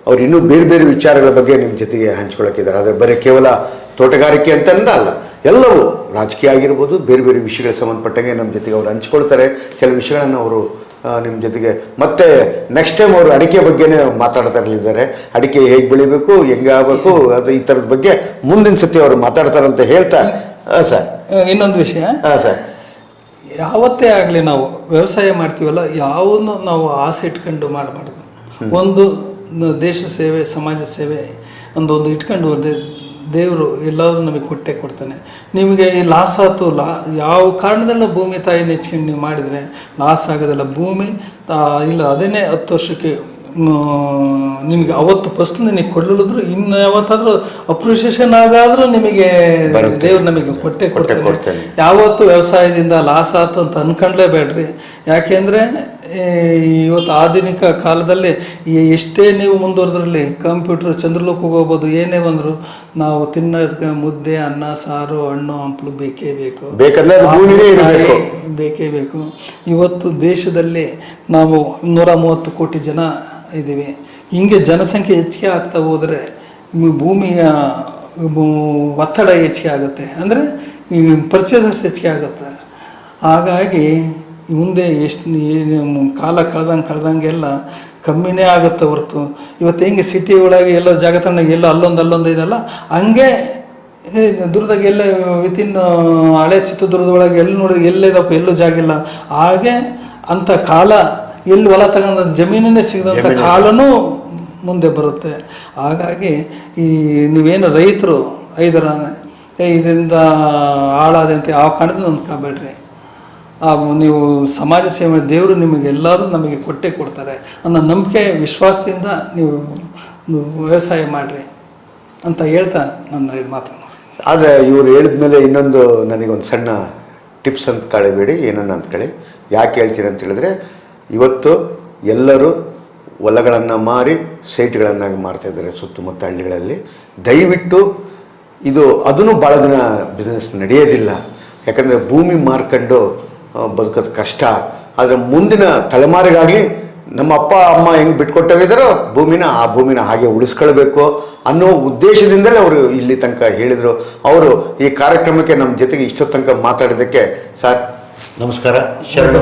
ಅವ್ರು ಇನ್ನೂ ಬೇರೆ ಬೇರೆ ವಿಚಾರಗಳ ಬಗ್ಗೆ ನಿಮ್ಮ ಜೊತೆಗೆ ಹಂಚ್ಕೊಳ್ಳೋಕ್ಕಿದ್ದಾರೆ. ಆದರೆ ಬರೀ ಕೇವಲ ತೋಟಗಾರಿಕೆ ಅಂತ ಅಲ್ಲ, ಎಲ್ಲವೂ ರಾಜಕೀಯ ಆಗಿರ್ಬೋದು, ಬೇರೆ ಬೇರೆ ವಿಷಯಗಳಿಗೆ ಸಂಬಂಧಪಟ್ಟಂಗೆ ನಮ್ಮ ಜೊತೆಗೆ ಅವರು ಹಂಚ್ಕೊಳ್ತಾರೆ. ಕೆಲವು ವಿಷಯಗಳನ್ನು ಅವರು ನಿಮ್ಮ ಜೊತೆಗೆ ಮತ್ತೆ ನೆಕ್ಸ್ಟ್ ಟೈಮ್ ಅವರು ಅಡಿಕೆ ಬಗ್ಗೆನೇ ಮಾತಾಡ್ತಾ ಇರಲಿದ್ದಾರೆ. ಅಡಿಕೆ ಹೇಗೆ ಬೆಳಿಬೇಕು, ಹೆಂಗೆ ಆಗಬೇಕು, ಅದು ಈ ಥರದ ಬಗ್ಗೆ ಮುಂದಿನ ಸತಿ ಅವರು ಮಾತಾಡ್ತಾರೆ ಅಂತ ಹೇಳ್ತಾ ಸರ್, ಇನ್ನೊಂದು ವಿಷಯ ಸರ್, ಯಾವತ್ತೇ ಆಗಲಿ ನಾವು ವ್ಯವಸಾಯ ಮಾಡ್ತೀವಲ್ಲ, ಯಾವನ್ನು ನಾವು ಆಸೆ ಇಟ್ಕೊಂಡು ಮಾಡಬಾರ್ದು. ಒಂದು ದೇಶ ಸೇವೆ, ಸಮಾಜ ಸೇವೆ ಒಂದು ಇಟ್ಕೊಂಡು ದೇವರು ಎಲ್ಲಾದರೂ ನಮಗೆ ಕೊಡ್ತಾನೆ. ನಿಮಗೆ ಈ ಲಾಸ್ ಆಯ್ತು, ಯಾವ ಕಾರಣದಲ್ಲ ಭೂಮಿ ತಾಯಿನ ಹೆಚ್ಕೊಂಡು ನೀವು ಮಾಡಿದರೆ ಲಾಸ್ ಆಗೋದಿಲ್ಲ. ಭೂಮಿ ಇಲ್ಲ ಅದೇನೇ 10 ವರ್ಷಕ್ಕೆ ನಿಮಗೆ ಅವತ್ತು ಫಸ್ಟ್ ನಿಮಗೆ ಕೊಡಲಿದ್ರು, ಇನ್ನು ಯಾವತ್ತಾದ್ರೂ ಅಪ್ರಿಷಿಯೇಷನ್ ಆಗಾದ್ರೂ ನಿಮಗೆ ದೇವ್ರು ನಮಗೆ ಕೊಡ್ತೇನೆ. ಯಾವತ್ತು ವ್ಯವಸಾಯದಿಂದ ಲಾಸ್ ಆಯ್ತು ಅಂತ ಅನ್ಕೊಂಡ್ಲೇಬೇಡ್ರಿ. ಯಾಕೆಂದರೆ ಇವತ್ತು ಆಧುನಿಕ ಕಾಲದಲ್ಲಿ ಎಷ್ಟೇ ನೀವು ಮುಂದುವರೆದ್ರಲ್ಲಿ ಕಂಪ್ಯೂಟರ್ ಚಂದ್ರಲೋಕಕ್ಕೆ ಹೋಗ್ಬೋದು, ಏನೇ ಬಂದರು ನಾವು ತಿನ್ನೋದಕ್ಕೆ ಮುದ್ದೆ, ಅನ್ನ, ಸಾರು, ಹಣ್ಣು ಹಂಪಲು ಬೇಕೇ ಬೇಕು. ಇವತ್ತು ದೇಶದಲ್ಲಿ ನಾವು 130 ಕೋಟಿ ಜನ ಇದ್ದೀವಿ. ಹಿಂಗೆ ಜನಸಂಖ್ಯೆ ಹೆಚ್ಚಿಗೆ ಆಗ್ತಾ ಹೋದರೆ ಭೂಮಿಯ ಒತ್ತಡ ಹೆಚ್ಚಿಗೆ ಆಗುತ್ತೆ, ಅಂದರೆ ಈ ಪರ್ಚೇಸಸ್ ಹೆಚ್ಚಿಗೆ ಆಗುತ್ತೆ. ಹಾಗಾಗಿ ಮುಂದೆ ಎಷ್ಟು ಕಾಲ ಕಳೆದಂಗೆಲ್ಲ ಕಮ್ಮಿನೇ ಆಗುತ್ತೆ ಹೊರತು, ಇವತ್ತು ಹೆಂಗೆ ಸಿಟಿ ಒಳಗೆ ಎಲ್ಲ ಜಾಗ ತಗೊಂಡಾಗ ಎಲ್ಲ ಅಲ್ಲೊಂದು ಇದೆಲ್ಲ ಹಂಗೆ ದುರ್ಗದಾಗ ಎಲ್ಲ ವಿತಿನ್ ಹಳೆ ಚಿತ್ರದುರ್ಗದೊಳಗೆ ಎಲ್ಲಿ ನೋಡಿದ್ರೆ ಎಲ್ಲೇದಪ್ಪ ಎಲ್ಲೂ ಜಾಗ ಇಲ್ಲ. ಹಾಗೆ ಅಂಥ ಕಾಲ ಎಲ್ಲಿ ಹೊಲ ತಗೊಂಡ ಜಮೀನೇ ಸಿಗದಂಥ ಕಾಲನೂ ಮುಂದೆ ಬರುತ್ತೆ. ಹಾಗಾಗಿ ಈ ನೀವೇನು ರೈತರು ಇದರಿಂದ ಹಾಳಾದೆ ಅಂತ ಯಾವ ಕಾರಣದಿಂದ ಅಂದ್ಕೋಬೇಡ್ರಿ. ನೀವು ಸಮಾಜ ಸೇವೆ, ದೇವರು ನಿಮಗೆ ಎಲ್ಲರೂ ನಮಗೆ ಕೊಡ್ತಾರೆ ಅನ್ನೋ ನಂಬಿಕೆ, ವಿಶ್ವಾಸದಿಂದ ನೀವು ವ್ಯವಸಾಯ ಮಾಡಿರಿ ಅಂತ ಹೇಳ್ತಾ ನನ್ನ ಮಾತು. ಆದರೆ ಇವರು ಹೇಳಿದ್ಮೇಲೆ ಇನ್ನೊಂದು ನನಗೊಂದು ಸಣ್ಣ ಟಿಪ್ಸ್ ಅಂತ ಕಳಿಬೇಡಿ, ಏನನ್ನ ಅಂತ ಕೇಳಿ. ಯಾಕೆ ಹೇಳ್ತೀರಿ ಅಂತ ಹೇಳಿದ್ರೆ, ಇವತ್ತು ಎಲ್ಲರೂ ಹೊಲಗಳನ್ನು ಮಾರಿ ಸೈಟ್ಗಳನ್ನಾಗಿ ಮಾಡ್ತಾಯಿದ್ದಾರೆ ಸುತ್ತಮುತ್ತ ಹಳ್ಳಿಗಳಲ್ಲಿ. ದಯವಿಟ್ಟು ಅದನ್ನು ಭಾಳ ದಿನ ಬಿಸ್ನೆಸ್ ನಡೆಯೋದಿಲ್ಲ. ಯಾಕಂದರೆ ಭೂಮಿ ಮಾರ್ಕೊಂಡು ಬದುಕೋದು ಕಷ್ಟ. ಆದರೆ ಮುಂದಿನ ತಲೆಮಾರಿಗಾಗಲಿ ನಮ್ಮ ಅಪ್ಪ ಅಮ್ಮ ಹೆಂಗೆ ಬಿಟ್ಕೊಟ್ಟಿದ್ದಾರೋ ಆ ಭೂಮಿನ ಹಾಗೆ ಉಳಿಸ್ಕೊಳ್ಬೇಕು ಅನ್ನೋ ಉದ್ದೇಶದಿಂದಲೇ ಅವರು ಇಲ್ಲಿ ತನಕ ಹೇಳಿದರು. ಅವರು ಈ ಕಾರ್ಯಕ್ರಮಕ್ಕೆ ನಮ್ಮ ಜೊತೆಗೆ ಇಷ್ಟೊತ್ತು ತನಕ ಮಾತಾಡಿದ್ದಕ್ಕೆ ಸರ್ ನಮಸ್ಕಾರ. ಶರಣ.